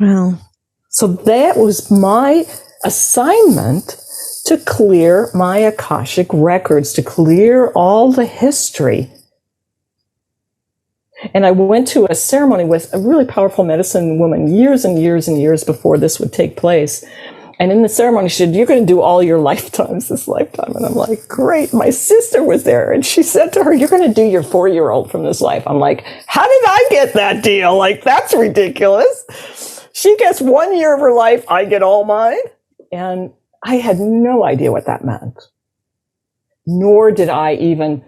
Wow. So that was my assignment to clear my Akashic records, to clear all the history. And I went to a ceremony with a really powerful medicine woman years and years and years before this would take place. And in the ceremony, she said, "You're going to do all your lifetimes this lifetime." And I'm like, great. My sister was there. And she said to her, "You're going to do your 4-year-old from this life." I'm like, how did I get that deal? Like, that's ridiculous. She gets 1 year of her life. I get all mine. And I had no idea what that meant. Nor did I even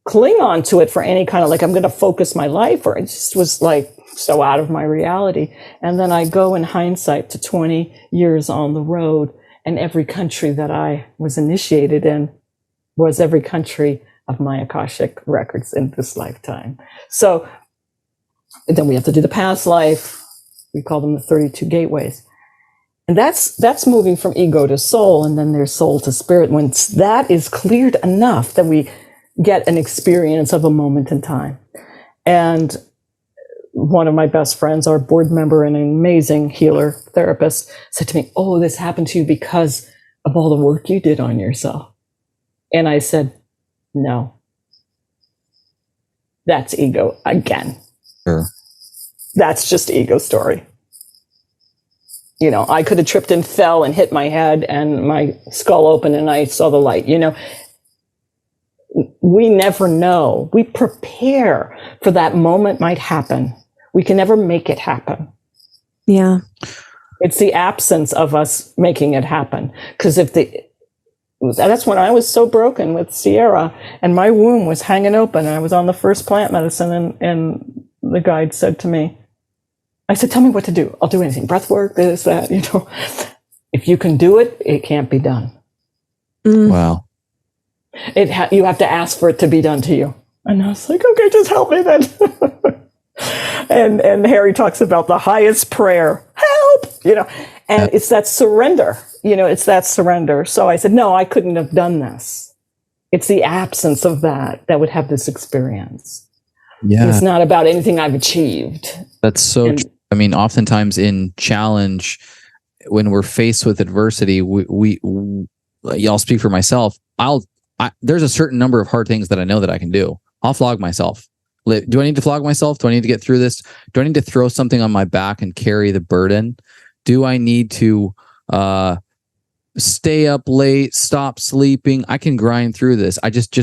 cling on to it for any kind of like, I'm going to focus my life, or it just was like so out of my reality. And then I go in hindsight to 20 years on the road, and every country that I was initiated in was every country of my Akashic records in this lifetime. So then we have to do the past life. We call them the 32 gateways. And that's moving from ego to soul, and then there's soul to spirit. Once that is cleared enough, that we get an experience of a moment in time. And one of my best friends, our board member and an amazing healer therapist, said to me, "Oh, this happened to you because of all the work you did on yourself." And I said, "No, that's ego again." Sure. That's just ego story. I could have tripped and fell and hit my head and my skull opened and I saw the light. We never know. We prepare for that moment might happen. We can never make it happen. Yeah. It's the absence of us making it happen. Because that's when I was so broken with Sierra and my womb was hanging open. And I was on the first plant medicine and the guide said to me, I said, "Tell me what to do. I'll do anything. Breath work, this, that, If you can do it, it can't be done." Wow. You have to ask for it to be done to you. And I was like, okay, just help me then. and Harry talks about the highest prayer, help, and it's that surrender, it's that surrender. So I said, no, I couldn't have done this. It's the absence of that would have this experience. Yeah. It's not about anything I've achieved. That's so true. I mean, oftentimes in challenge, when we're faced with adversity, I'll speak for myself. There's a certain number of hard things that I know that I can do. I'll flog myself. Do I need to flog myself? Do I need to get through this? Do I need to throw something on my back and carry the burden? Do I need to stay up late, stop sleeping? I can grind through this. I just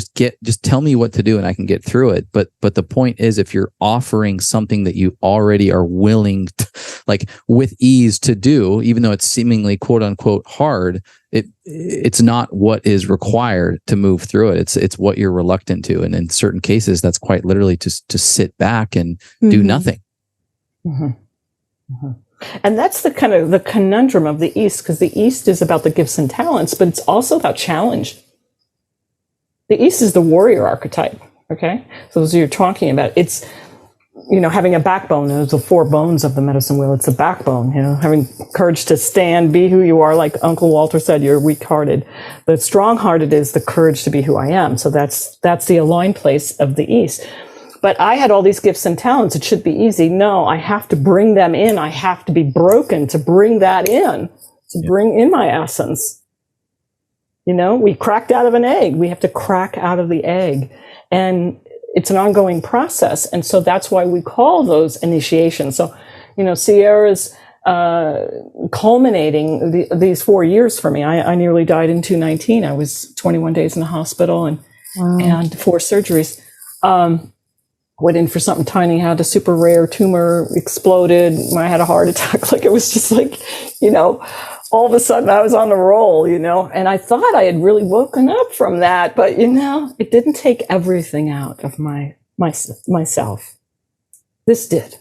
tell me what to do and I can get through it. But the point is, if you're offering something that you already are willing to, like with ease to do, even though it's seemingly quote unquote hard, it's not what is required to move through it. It's what you're reluctant to. And in certain cases, that's quite literally to sit back and do nothing. Mm-hmm. Mm-hmm. And that's the kind of the conundrum of the East, because the East is about the gifts and talents, but it's also about challenge. The East is the warrior archetype. Okay. So as you're talking about, it's, having a backbone. There's the 4 bones of the medicine wheel. It's the backbone, having courage to stand, be who you are. Like Uncle Walter said, you're weak-hearted. The strong-hearted is the courage to be who I am. So that's the aligned place of the East. But I had all these gifts and talents. It should be easy. No, I have to bring them in. I have to be broken to bring that in, to bring in my essence. We cracked out of an egg. We have to crack out of the egg. And it's an ongoing process. And so that's why we call those initiations. So Sierra's culminating these 4 years for me. I nearly died in 2019. I was 21 days in the hospital and 4 surgeries. Went in for something tiny, had a super rare tumor, exploded. I had a heart attack. Like, it was just like, all of a sudden I was on the roll, and I thought I had really woken up from that, but it didn't take everything out of myself. This did.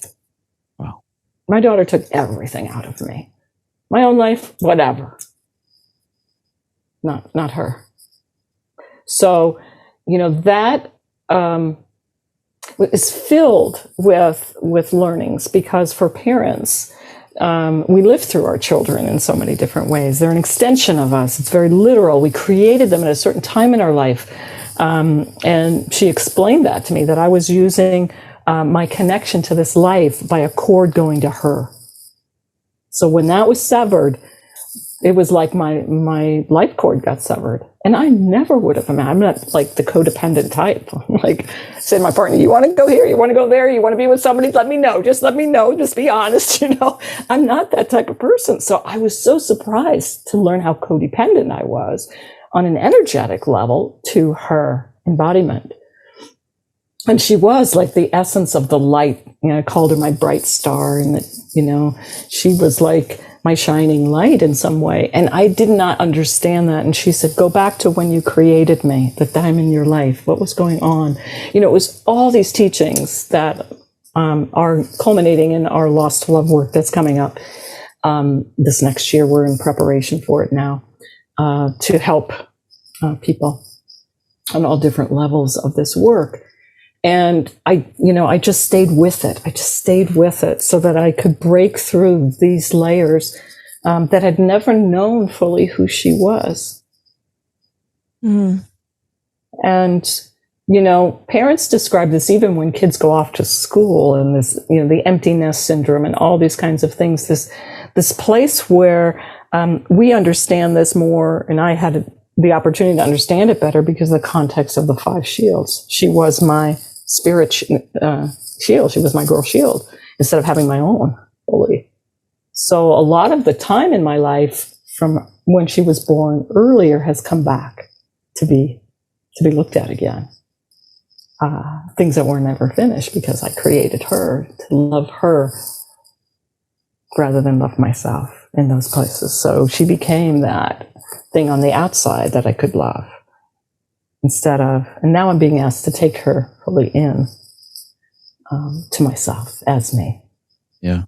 Wow. My daughter took everything out of me. My own life, whatever. Not her. So, that is filled with learnings, because for parents, we live through our children in so many different ways. They're an extension of us. It's very literal. We created them at a certain time in our life. And she explained that to me, that I was using my connection to this life by a cord going to her. So when that was severed, it was like my life cord got severed. And I never would have imagined. I'm not like the codependent type. Like, say to my partner, you want to go here? You want to go there? You want to be with somebody? Let me know. Just let me know. Just be honest. I'm not that type of person. So I was so surprised to learn how codependent I was on an energetic level to her embodiment. And she was like the essence of the light. I called her my bright star, and she was like my shining light in some way. And I did not understand that. And she said, go back to when you created me, the time in your life. What was going on? It was all these teachings that are culminating in our Lost to Love work that's coming up this next year. We're in preparation for it now to help people on all different levels of this work. And I just stayed with it. I just stayed with it so that I could break through these layers that had never known fully who she was. Mm. And, parents describe this even when kids go off to school, and this, the empty nest syndrome and all these kinds of things, this place where we understand this more. And I had the opportunity to understand it better because of the context of the 5 shields. She was my spirit shield. She was my girl shield instead of having my own fully. So a lot of the time in my life from when she was born earlier has come back to be looked at again. Things that were never finished because I created her to love her rather than love myself in those places. So she became that thing on the outside that I could love and now I'm being asked to take her fully in to myself as me. Yeah.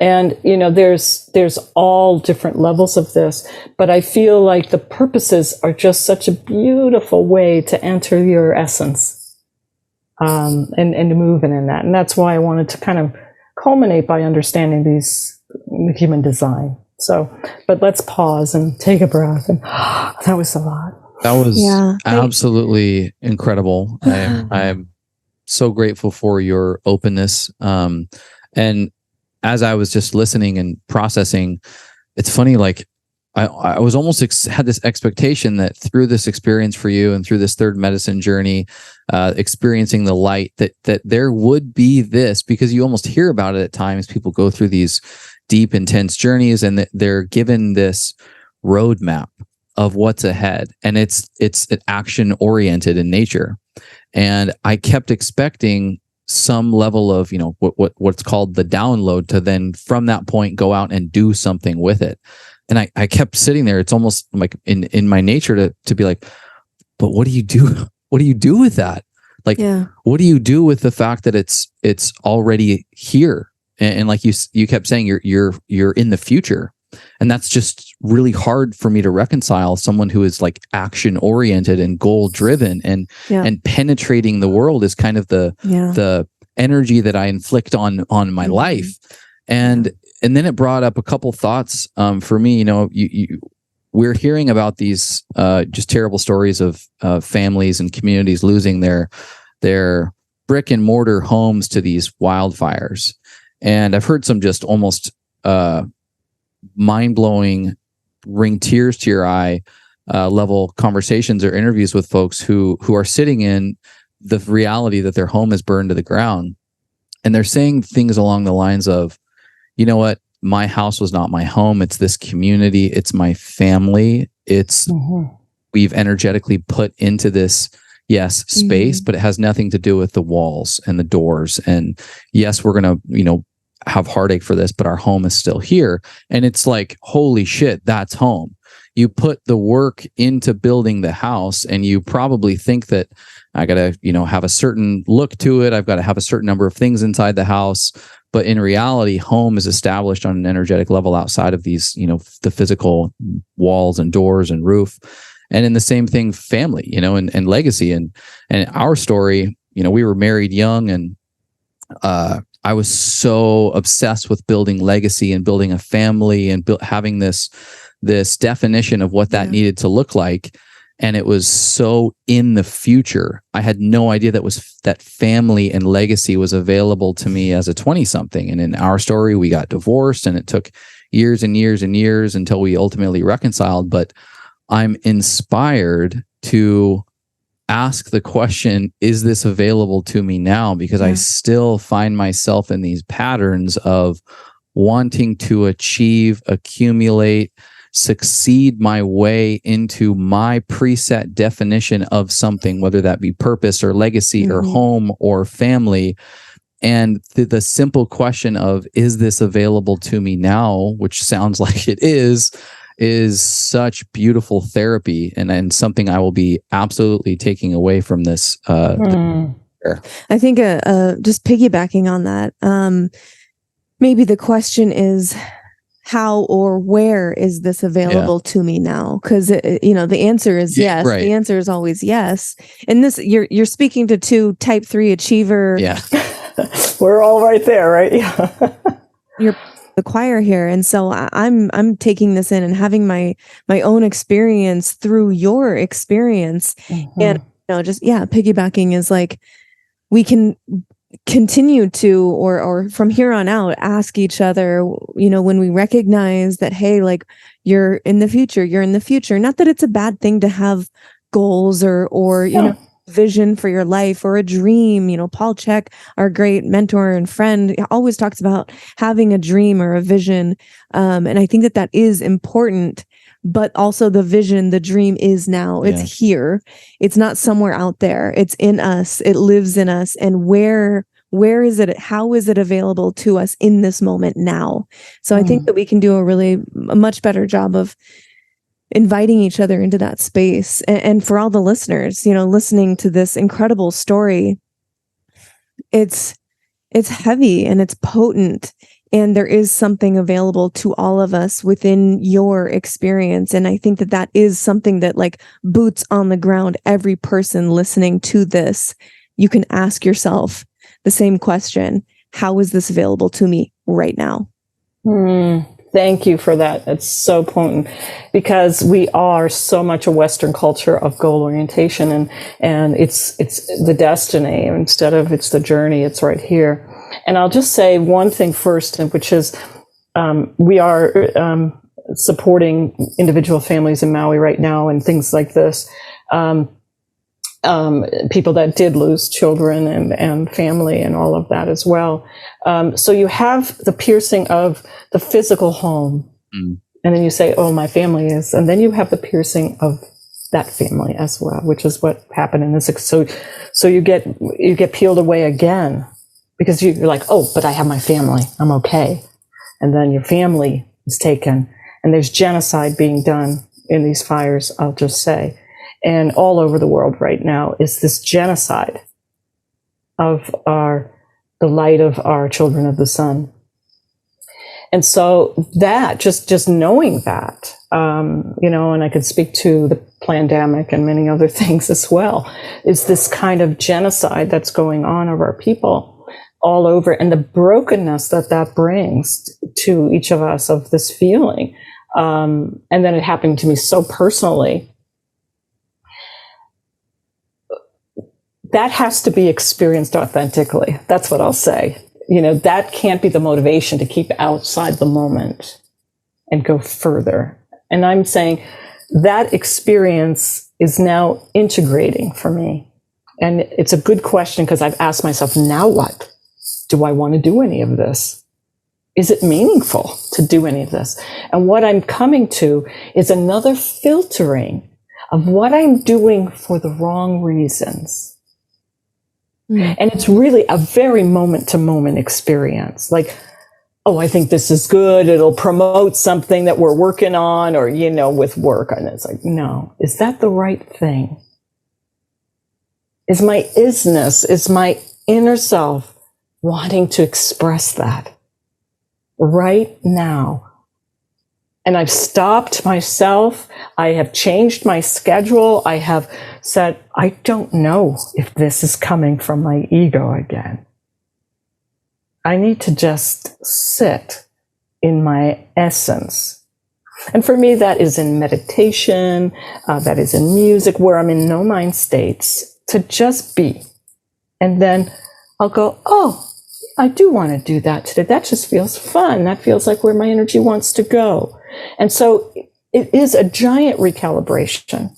And, there's all different levels of this, but I feel like the purposes are just such a beautiful way to enter your essence and to move in that. And that's why I wanted to kind of culminate by understanding the human design. So, but let's pause and take a breath. And that was a lot. That was absolutely incredible. I'm so grateful for your openness. And as I was just listening and processing, it's funny, like I was almost had this expectation that through this experience for you and through this third medicine journey, experiencing the light, that there would be this, because you almost hear about it at times. People go through these deep, intense journeys and they're given this roadmap of what's ahead, and it's action oriented in nature. And I kept expecting some level of what's called the download to then from that point go out and do something with it. And I kept sitting there. It's almost like in my nature to be like, but what do you do? What do you do with that? Like, what do you do with the fact that it's already here? And like you kept saying, you're in the future. And that's just really hard for me to reconcile. Someone who is like action oriented and goal driven and penetrating the world is kind of the energy that I inflict on my life. And then it brought up a couple thoughts for me. We're hearing about these just terrible stories of families and communities losing their brick and mortar homes to these wildfires. And I've heard some just almost mind-blowing, bring tears to your eye level conversations or interviews with folks who are sitting in the reality that their home is burned to the ground. And they're saying things along the lines of, you know what? My house was not my home. It's this community. It's my family. It's we've energetically put into this, yes, space, but it has nothing to do with the walls and the doors. And yes, we're going to, have heartache for this, but our home is still here. And it's like, holy shit, that's home. You put the work into building the house, and you probably think that I got to, have a certain look to it. I've got to have a certain number of things inside the house. But in reality, home is established on an energetic level outside of these, the physical walls and doors and roof. And in the same thing, family, and legacy. And our story, we were married young, and I was so obsessed with building legacy and building a family and having this definition of what that needed to look like. And it was so in the future. I had no idea that family and legacy was available to me as a 20-something. And in our story, we got divorced, and it took years and years and years until we ultimately reconciled. But I'm inspired to ask the question, is this available to me now? Because I still find myself in these patterns of wanting to achieve, accumulate, succeed my way into my preset definition of something, whether that be purpose or legacy or home or family. And the simple question of, is this available to me now, which sounds like it is such beautiful therapy, and something I will be absolutely taking away from this. I think just piggybacking on that, maybe the question is, how or where is this available to me now? Because the answer is yes. Right. The answer is always yes. And this, you're speaking to two type 3 achiever. Yeah, we're all right there, right? Yeah. You're the choir here, and so I'm taking this in and having my own experience through your experience, and just piggybacking is like, we can continue to or from here on out ask each other, when we recognize that, hey, like, you're in the future, not that it's a bad thing to have goals or vision for your life or a dream. Paul Chek, our great mentor and friend, always talks about having a dream or a vision. And I think that is important, but also the vision, the dream is now. It's here. It's not somewhere out there. It's in us. It lives in us. And where is it? How is it available to us in this moment now? So I think that we can do a much better job of inviting each other into that space. And for all the listeners, listening to this incredible story, it's heavy and it's potent, and there is something available to all of us within your experience. And I think that is something that, like, boots on the ground, every person listening to this, you can ask yourself the same question: how is this available to me right now? Thank you for that. It's so potent, because we are so much a Western culture of goal orientation, and it's the destiny instead of it's the journey. It's right here. And I'll just say one thing first, which is we are supporting individual families in Maui right now and things like this. People that did lose children and family and all of that as well. So you have the piercing of the physical home, and then you say, oh, my family is, and then you have the piercing of that family as well, which is what happened in this. So you get peeled away again, because you're like, oh, but I have my family, I'm okay. And then your family is taken, and there's genocide being done in these fires, I'll just say. And all over the world right now is this genocide of the light of our children of the sun. And so that, just knowing that, and I could speak to the pandemic and many other things as well, is this kind of genocide that's going on of our people all over, and the brokenness that brings to each of us of this feeling. And then it happened to me so personally. That has to be experienced authentically. That's what I'll say. That can't be the motivation to keep outside the moment and go further. And I'm saying that experience is now integrating for me. And it's a good question, because I've asked myself, now what? Do I want to do any of this? Is it meaningful to do any of this? And what I'm coming to is another filtering of what I'm doing for the wrong reasons. And it's really a very moment-to-moment experience. Like, oh, I think this is good. It'll promote something that we're working on, or, you know, with work. And it's like, no, is that the right thing? Is my isness, is my inner self wanting to express that right now? And I've stopped myself. I have changed my schedule. I have said, I don't know if this is coming from my ego again. I need to just sit in my essence. And for me, that is in meditation, that is in music, where I'm in no mind states, to just be. And then I'll go, oh, I do want to do that today. That just feels fun. That feels like where my energy wants to go. And so it is a giant recalibration.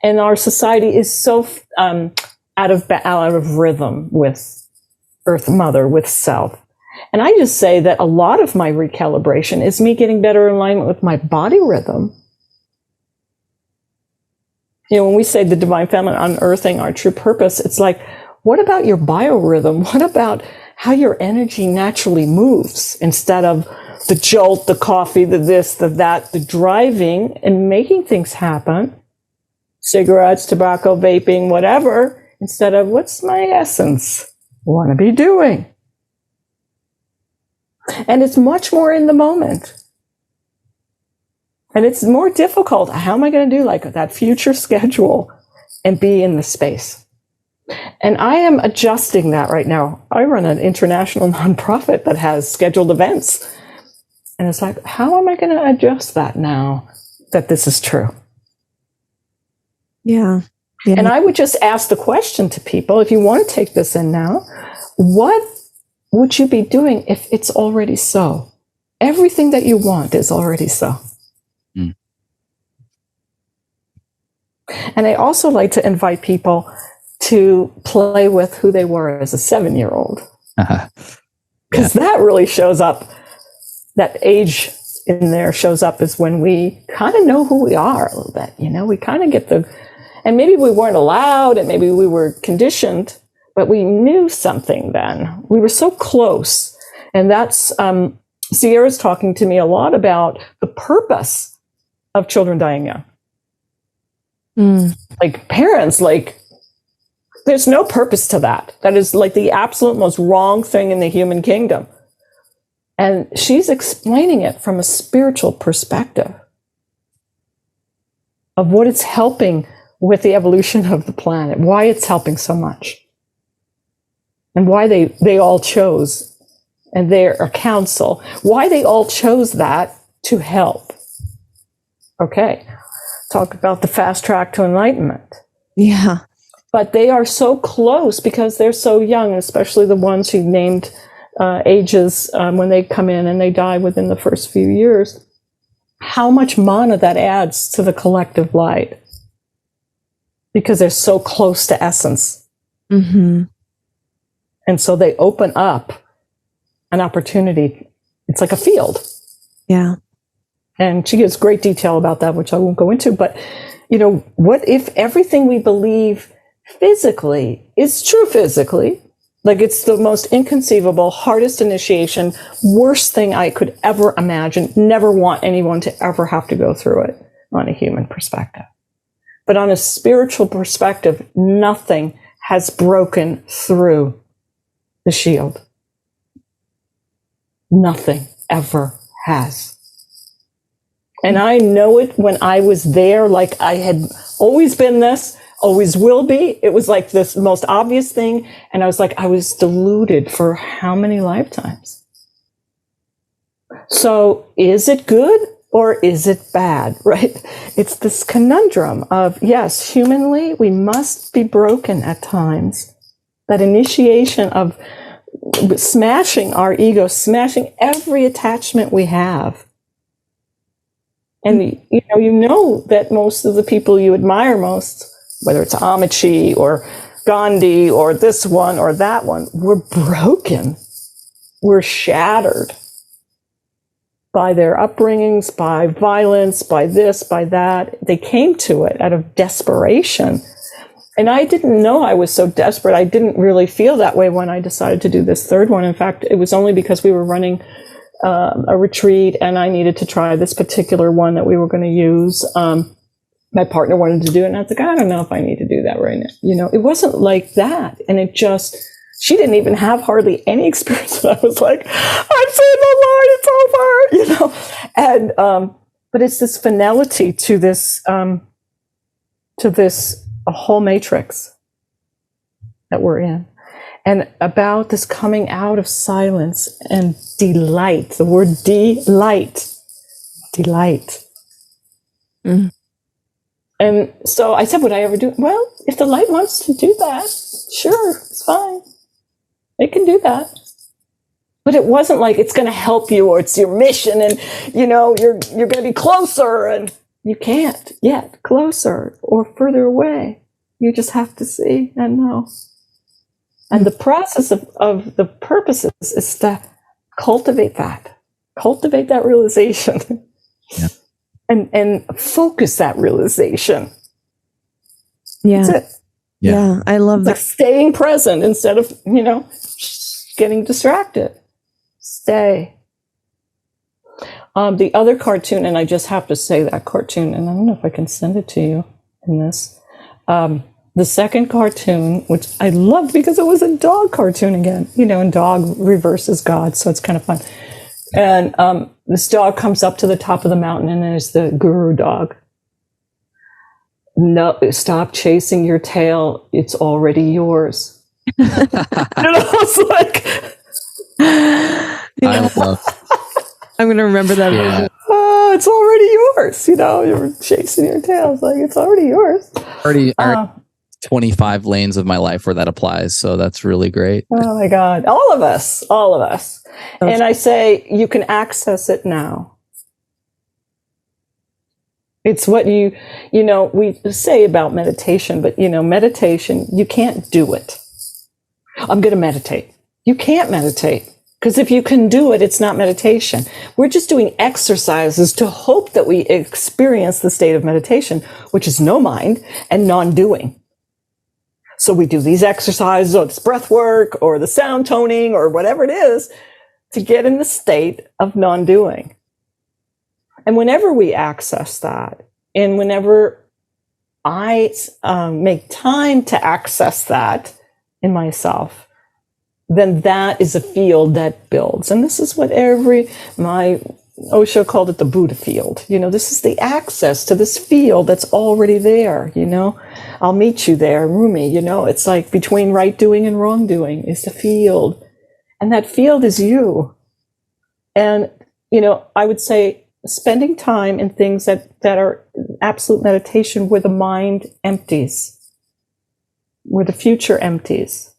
And our society is so out of rhythm with Earth Mother, with self. And I just say that a lot of my recalibration is me getting better in alignment with my body rhythm. You know, when we say the divine feminine, unearthing our true purpose, it's like, what about your biorhythm? What about how your energy naturally moves, instead of the jolt, the coffee, the this, the that, the driving and making things happen? Cigarettes, tobacco, vaping, whatever, instead of what's my essence want to be doing? And it's much more in the moment. And it's more difficult. How am I going to do like that future schedule and be in the space? And I am adjusting that right now. I run an international nonprofit that has scheduled events. And it's like, how am I going to adjust that now that this is true? Yeah. And I would just ask the question to people, if you want to take this in now, what would you be doing if it's already so? Everything that you want is already so. Mm. And I also like to invite people to play with who they were as a 7-year-old. Because that really shows up, that age in there shows up is when we kind of know who we are a little bit. You know, we kind of get and maybe we weren't allowed and maybe we were conditioned, but we knew something then. We were so close. And that's, Sierra's talking to me a lot about the purpose of children dying young. Like parents, like, there's no purpose to that. That is like the absolute most wrong thing in the human kingdom. And she's explaining it from a spiritual perspective of what it's helping with the evolution of the planet, why it's helping so much, and why they all chose, and they're a council, why they all chose that to help. Okay, talk about the fast track to enlightenment. Yeah. But they are so close because they're so young, especially the ones who named ages when they come in and they die within the first few years. How much mana that adds to the collective light, because they're so close to essence. Mm-hmm. And so they open up an opportunity. It's like a field. Yeah. And she gives great detail about that, which I won't go into. But, you know, what if everything we believe physically is true physically? Like, it's the most inconceivable, hardest initiation, worst thing I could ever imagine. Never want anyone to ever have to go through it on a human perspective. But on a spiritual perspective, nothing has broken through the shield. Nothing ever has. And I know it when I was there, like I had always been this, always will be. It was like this most obvious thing. And I was like, I was deluded for how many lifetimes? So is it good or is it bad, right? It's this conundrum of, yes, humanly, we must be broken at times. That initiation of smashing our ego, smashing every attachment we have. And you know that most of the people you admire most, whether it's Amici or Gandhi or this one or that one, were broken. We're shattered. by their upbringings, by violence, by this, by that. They came to it out of desperation. And I didn't know I was so desperate. I didn't really feel that way when I decided to do this third one. In fact, it was only because we were running a retreat and I needed to try this particular one that we were going to use. My partner wanted to do it, and I was like, I don't know if I need to do that right now. You know, it wasn't like that. And it just, she didn't even have hardly any experience. And I was like, I'm saying the Lord, it's over, you know. And but it's this finality to this a whole matrix that we're in, and about this coming out of silence and delight. The word delight. Mm. And so I said, would I ever do it? Well, if the light wants to do that, sure, it's fine. It can do that. But it wasn't like it's going to help you or it's your mission and, you know, you're going to be closer, and you can't yet closer or further away. You just have to see and know. And the process of the purposes is to cultivate that realization. Yeah. And focus that realization. Yeah. That's it. Yeah. I love that. Like staying present instead of, you know, getting distracted. Stay. The other cartoon, and I just have to say that cartoon, and I don't know if I can send it to you in this. The second cartoon, which I loved because it was a dog cartoon again, you know, and dog reverses God, so it's kind of fun. And this dog comes up to the top of the mountain, and there's the guru dog. No, stop chasing your tail. It's already yours. You know, it's like, I'm going to remember that. Yeah. Oh, it's already yours. You know, you're chasing your tail. It's like, it's already yours. Already 25 lanes of my life where that applies. So that's really great. Oh my God. All of us. And I say, you can access it now. It's what you know, we say about meditation, but you know, meditation, you can't do it. I'm going to meditate. You can't meditate. Because if you can do it, it's not meditation. We're just doing exercises to hope that we experience the state of meditation, which is no mind and non-doing. So we do these exercises, or this breath work, or the sound toning, or whatever it is, to get in the state of non-doing. And whenever we access that, and whenever I make time to access that in myself, then that is a field that builds. And this is what my Osho called it the Buddha field. You know, this is the access to this field that's already there, you know. I'll meet you there, Rumi, you know. It's like between right doing and wrong doing is the field. And that field is you. And, you know, I would say spending time in things that are absolute meditation where the mind empties, where the future empties.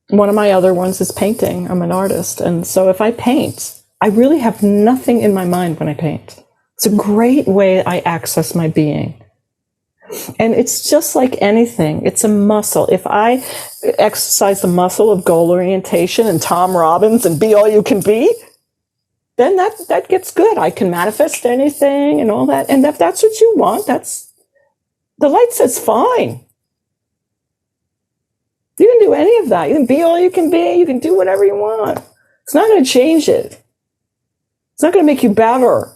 One of my other ones is painting. I'm an artist. And so if I paint, I really have nothing in my mind when I paint. It's a great way I access my being. And it's just like anything. It's a muscle. If I exercise the muscle of goal orientation and Tom Robbins and be all you can be, then that gets good. I can manifest anything and all that. And if that's what you want, the light says fine. You can do any of that. You can be all you can be. You can do whatever you want. It's not going to change it. It's not going to make you better.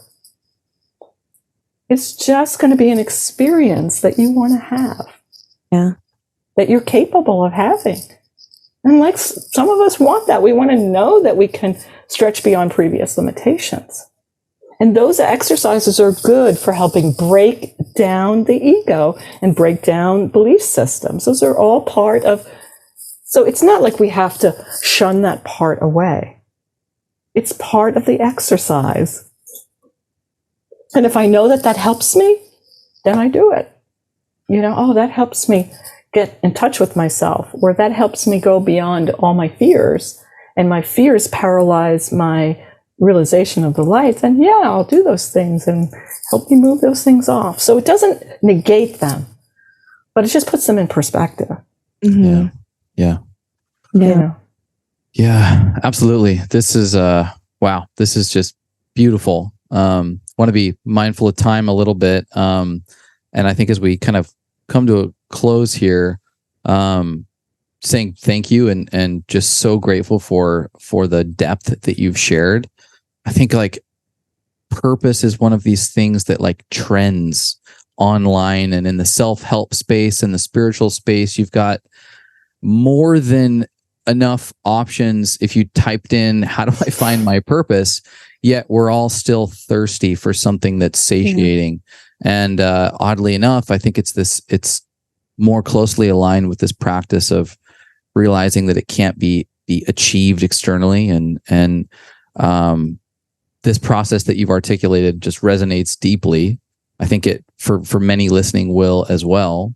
It's just going to be an experience that you want to have. Yeah. That you're capable of having. And like some of us want that. We want to know that we can stretch beyond previous limitations. And those exercises are good for helping break down the ego and break down belief systems. Those are all part of. So it's not like we have to shun that part away. It's part of the exercise. And if I know that helps me, then I do it. You know, oh, that helps me get in touch with myself, or that helps me go beyond all my fears, and my fears paralyze my realization of the light, then yeah, I'll do those things and help me move those things off. So it doesn't negate them, but it just puts them in perspective. Mm-hmm. Yeah. You know? Yeah, absolutely. This is wow. This is just beautiful. Want to be mindful of time a little bit. And I think as we kind of come to a close here, saying thank you and just so grateful for the depth that you've shared. I think like purpose is one of these things that like trends online and in the self-help space and the spiritual space. You've got more than enough options if you typed in, how do I find my purpose? Yet we're all still thirsty for something that's satiating. And oddly enough, I think it's more closely aligned with this practice of realizing that it can't be achieved externally. And this process that you've articulated just resonates deeply. I think it for many listening will as well.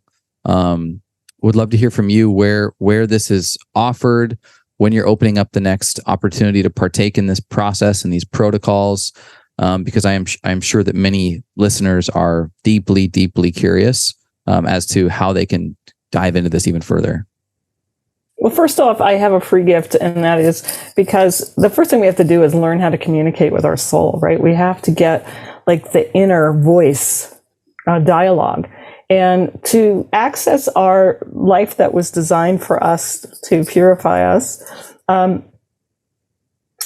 Would love to hear from you where this is offered, when you're opening up the next opportunity to partake in this process and these protocols, because I'm sure that many listeners are deeply, deeply curious as to how they can dive into this even further. Well, first off, I have a free gift, and that is because the first thing we have to do is learn how to communicate with our soul, right? We have to get like the inner voice dialogue. And to access our life that was designed for us to purify us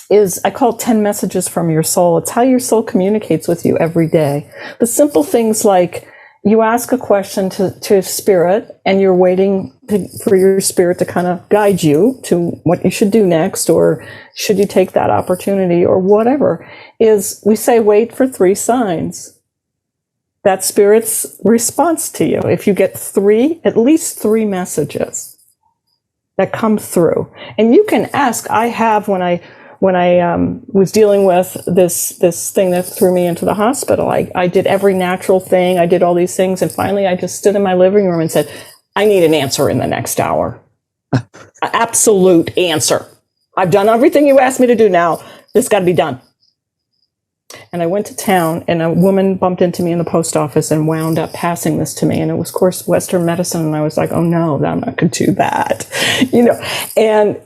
is, I call it 10 messages from your soul. It's how your soul communicates with you every day. The simple things like you ask a question to spirit and you're waiting for your spirit to kind of guide you to what you should do next, or should you take that opportunity or whatever, is we say, wait for 3 signs. That's spirit's response to you. If you get at least three messages that come through, and you can ask. I have when I was dealing with this thing that threw me into the hospital. I did every natural thing. I did all these things, and finally, I just stood in my living room and said, "I need an answer in the next hour. An absolute answer. I've done everything you asked me to do. Now this got to be done." And I went to town, and a woman bumped into me in the post office and wound up passing this to me. And it was, of course, Western medicine. And I was like, oh no, I'm not going to do that, And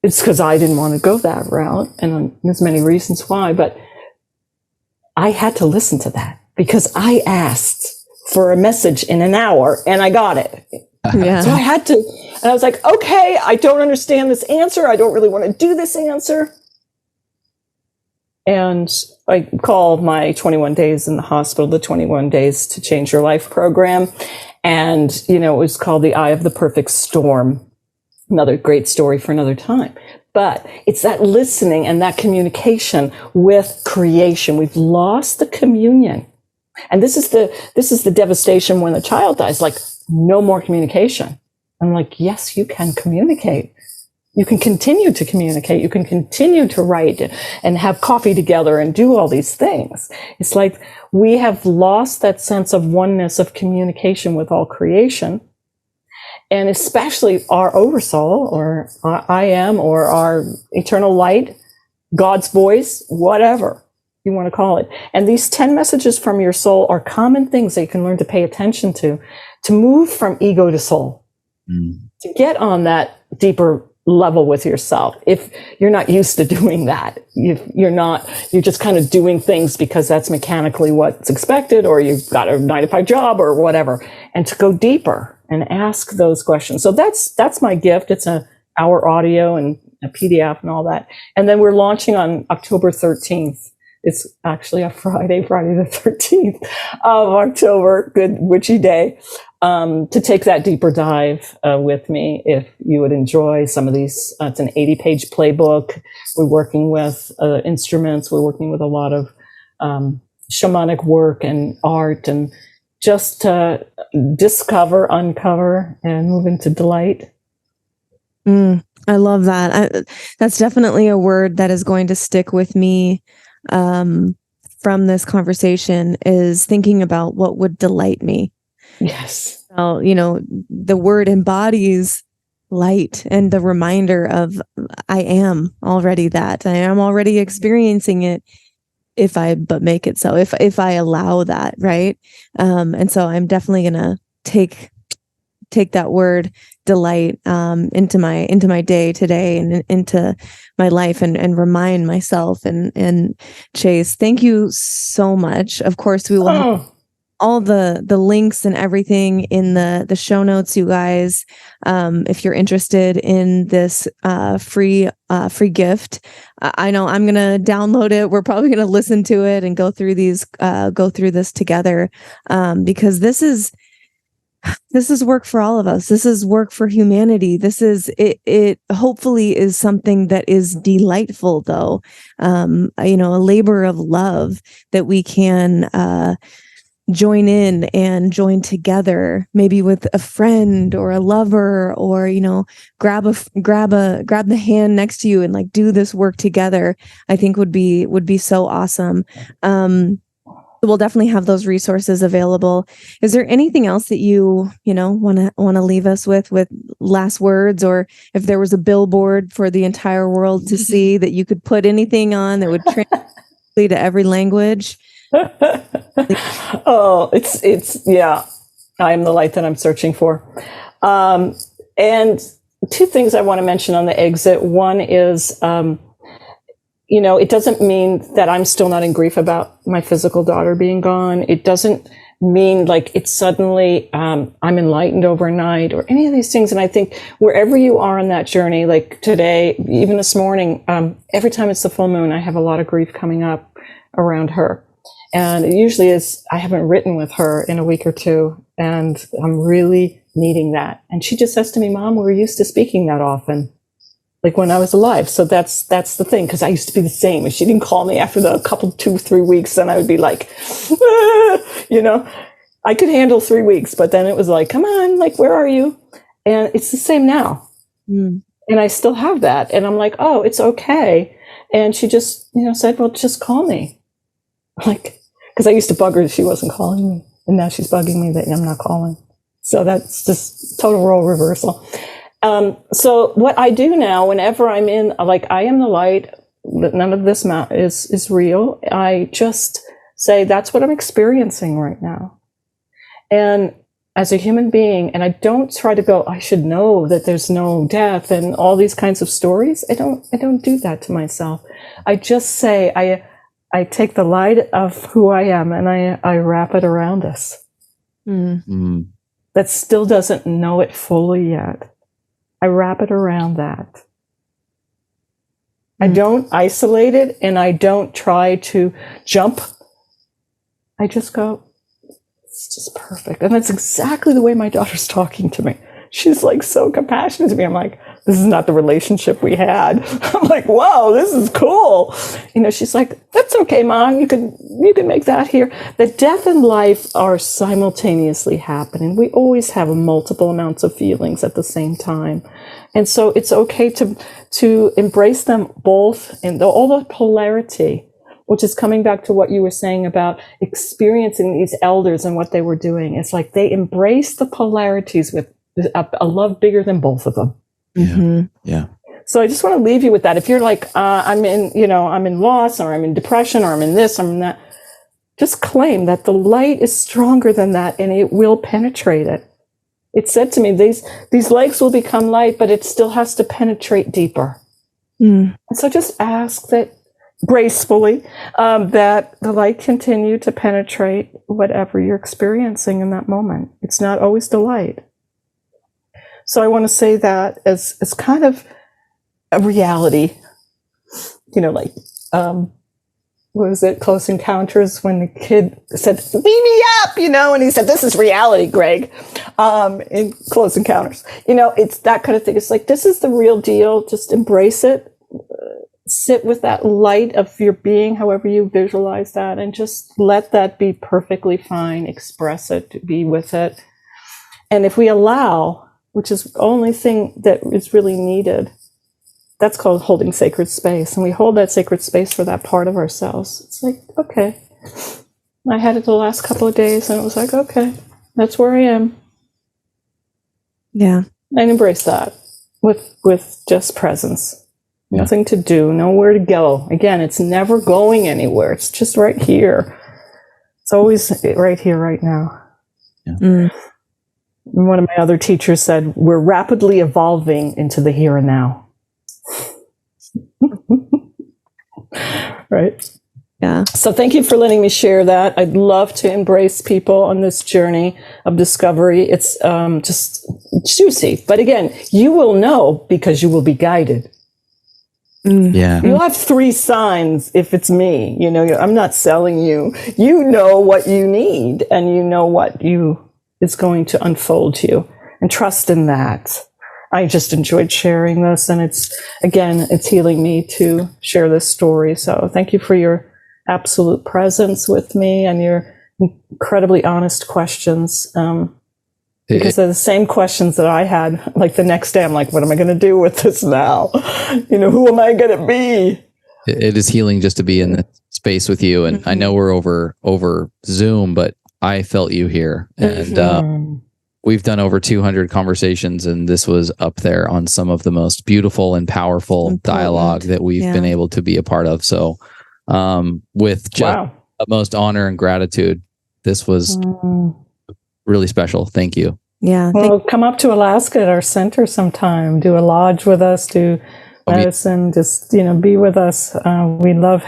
it's because I didn't want to go that route. And there's many reasons why, but I had to listen to that because I asked for a message in an hour and I got it. Yeah. So I had to, and I was like, okay, I don't understand this answer. I don't really want to do this answer. And I called my 21 days in the hospital, the 21 Days to Change Your Life program. And, it was called The Eye of the Perfect Storm. Another great story for another time. But it's that listening and that communication with creation. We've lost the communion. And this is the devastation when a child dies, like no more communication. I'm like, yes, you can communicate. You can continue to communicate. You can continue to write and have coffee together and do all these things. It's like we have lost that sense of oneness of communication with all creation. And especially our oversoul, or I am, or our eternal light, God's voice, whatever you want to call it. And these 10 messages from your soul are common things that you can learn to pay attention to move from ego to soul, to get on that deeper level with yourself. If you're not used to doing that, you're just kind of doing things because that's mechanically what's expected, or you've got a 9-to-5 job or whatever, and to go deeper and ask those questions. So that's my gift. It's an hour audio and a PDF and all that. And then we're launching on October 13th. It's actually a Friday the 13th of October, good witchy day, to take that deeper dive with me. If you would enjoy some of these, it's an 80-page playbook. We're working with instruments. We're working with a lot of shamanic work and art, and just to discover, uncover, and move into delight. I love that. That's definitely a word that is going to stick with me from this conversation, is thinking about what would delight me. Yes. So, the word embodies light and the reminder of I am already that. I am already experiencing it if I but make it so, if I allow that, right? And so I'm definitely going to take take that word delight into my day today and into my life and remind myself and Chase, thank you so much. Of course, we will have all the links and everything in the show notes, you guys. If you're interested in this free gift, I know I'm gonna download it. We're probably gonna listen to it and go through this together, because this is work for all of us. This is work for humanity. This is it hopefully is something that is delightful, though. A labor of love that we can join in and join together, maybe with a friend or a lover, or grab the hand next to you and like do this work together. I think would be so awesome. We'll definitely have those resources available. Is there anything else that you want to leave us with last words, or if there was a billboard for the entire world to see that you could put anything on that would translate to every language? Oh, it's yeah. I am the light that I'm searching for. And two things I want to mention on the exit. One is, it doesn't mean that I'm still not in grief about my physical daughter being gone. It doesn't mean like it's suddenly I'm enlightened overnight or any of these things. And I think wherever you are on that journey, like today, even this morning, every time it's the full moon, I have a lot of grief coming up around her. And it usually is, I haven't written with her in a week or two, and I'm really needing that. And she just says to me, Mom, we're used to speaking that often, like when I was alive. So that's the thing, because I used to be the same. If she didn't call me after the couple, 2-3 weeks, then I would be like, I could handle 3 weeks, but then it was like, come on, like, where are you? And it's the same now. And I still have that. And I'm like, oh, it's okay. And she just, said, well, just call me. Like, because I used to bug her if she wasn't calling me, and now she's bugging me that I'm not calling. So that's just total role reversal. So what I do now, whenever I'm in, like, I am the light, none of this is real. I just say that's what I'm experiencing right now, and as a human being, and I don't try to go, I should know that there's no death and all these kinds of stories. I don't do that to myself. I just say I take the light of who I am and I wrap it around us. That still doesn't know it fully yet. I wrap it around that. I don't isolate it, and I don't try to jump. I just go, it's just perfect. And that's exactly the way my daughter's talking to me. She's like so compassionate to me. I'm like, this is not the relationship we had. I'm like, whoa, this is cool. She's like, that's okay, Mom. You can make that here. That death and life are simultaneously happening. We always have multiple amounts of feelings at the same time. And so it's okay to embrace them both in all the polarity, which is coming back to what you were saying about experiencing these elders and what they were doing. It's like they embrace the polarities with a love bigger than both of them. Yeah. So I just want to leave you with that. If you're like, I'm in loss, or I'm in depression, or I'm in this, I'm in that, just claim that the light is stronger than that, and it will penetrate it. It said to me, these legs will become light, but it still has to penetrate deeper. And so just ask that gracefully, that the light continue to penetrate whatever you're experiencing in that moment. It's not always the light. So I want to say that as kind of a reality, like, what was it, Close Encounters, when the kid said, beam me up, and he said, this is reality, Greg, in Close Encounters. It's that kind of thing. It's like, this is the real deal. Just embrace it. Sit with that light of your being, however you visualize that, and just let that be perfectly fine. Express it, be with it. And if we allow, which is the only thing that is really needed, that's called holding sacred space. And we hold that sacred space for that part of ourselves. It's like, okay, I had it the last couple of days, and it was like, okay, that's where I am. Yeah. And embrace that with just presence. Nothing to do, nowhere to go. Again, it's never going anywhere. It's just right here. It's always right here, right now. Yeah. One of my other teachers said, we're rapidly evolving into the here and now. Right? Yeah. So thank you for letting me share that. I'd love to embrace people on this journey of discovery. It's just juicy. But again, you will know because you will be guided. Yeah. You'll have 3 signs if it's me. You know, I'm not selling you. You know what you need, and you know what is going to unfold to you. And trust in that. I just enjoyed sharing this, and it's healing me to share this story. So thank you for your absolute presence with me and your incredibly honest questions. Because they're the same questions that I had, like the next day. I'm like, what am I going to do with this now? You know, who am I going to be? It is healing just to be in the space with you. And I know we're over Zoom, but I felt you here. And we've done over 200 conversations, and this was up there on some of the most beautiful and powerful dialogue that we've been able to be a part of. So with just utmost honor and gratitude, this was really special. Thank you. Yeah. Well, come up to Alaska at our center sometime. Do a lodge with us. Do medicine. Just be with us. We love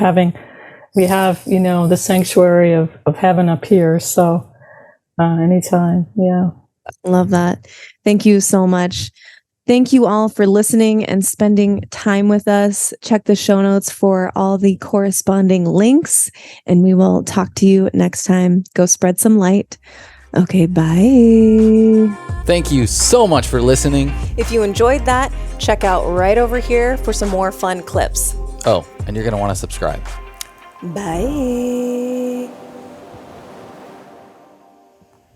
we have the sanctuary of heaven up here. So anytime. Yeah. Love that. Thank you so much. Thank you all for listening and spending time with us. Check the show notes for all the corresponding links, and we will talk to you next time. Go spread some light. Okay, bye. Thank you so much for listening. If you enjoyed that, check out right over here for some more fun clips. Oh, and you're going to want to subscribe. Bye.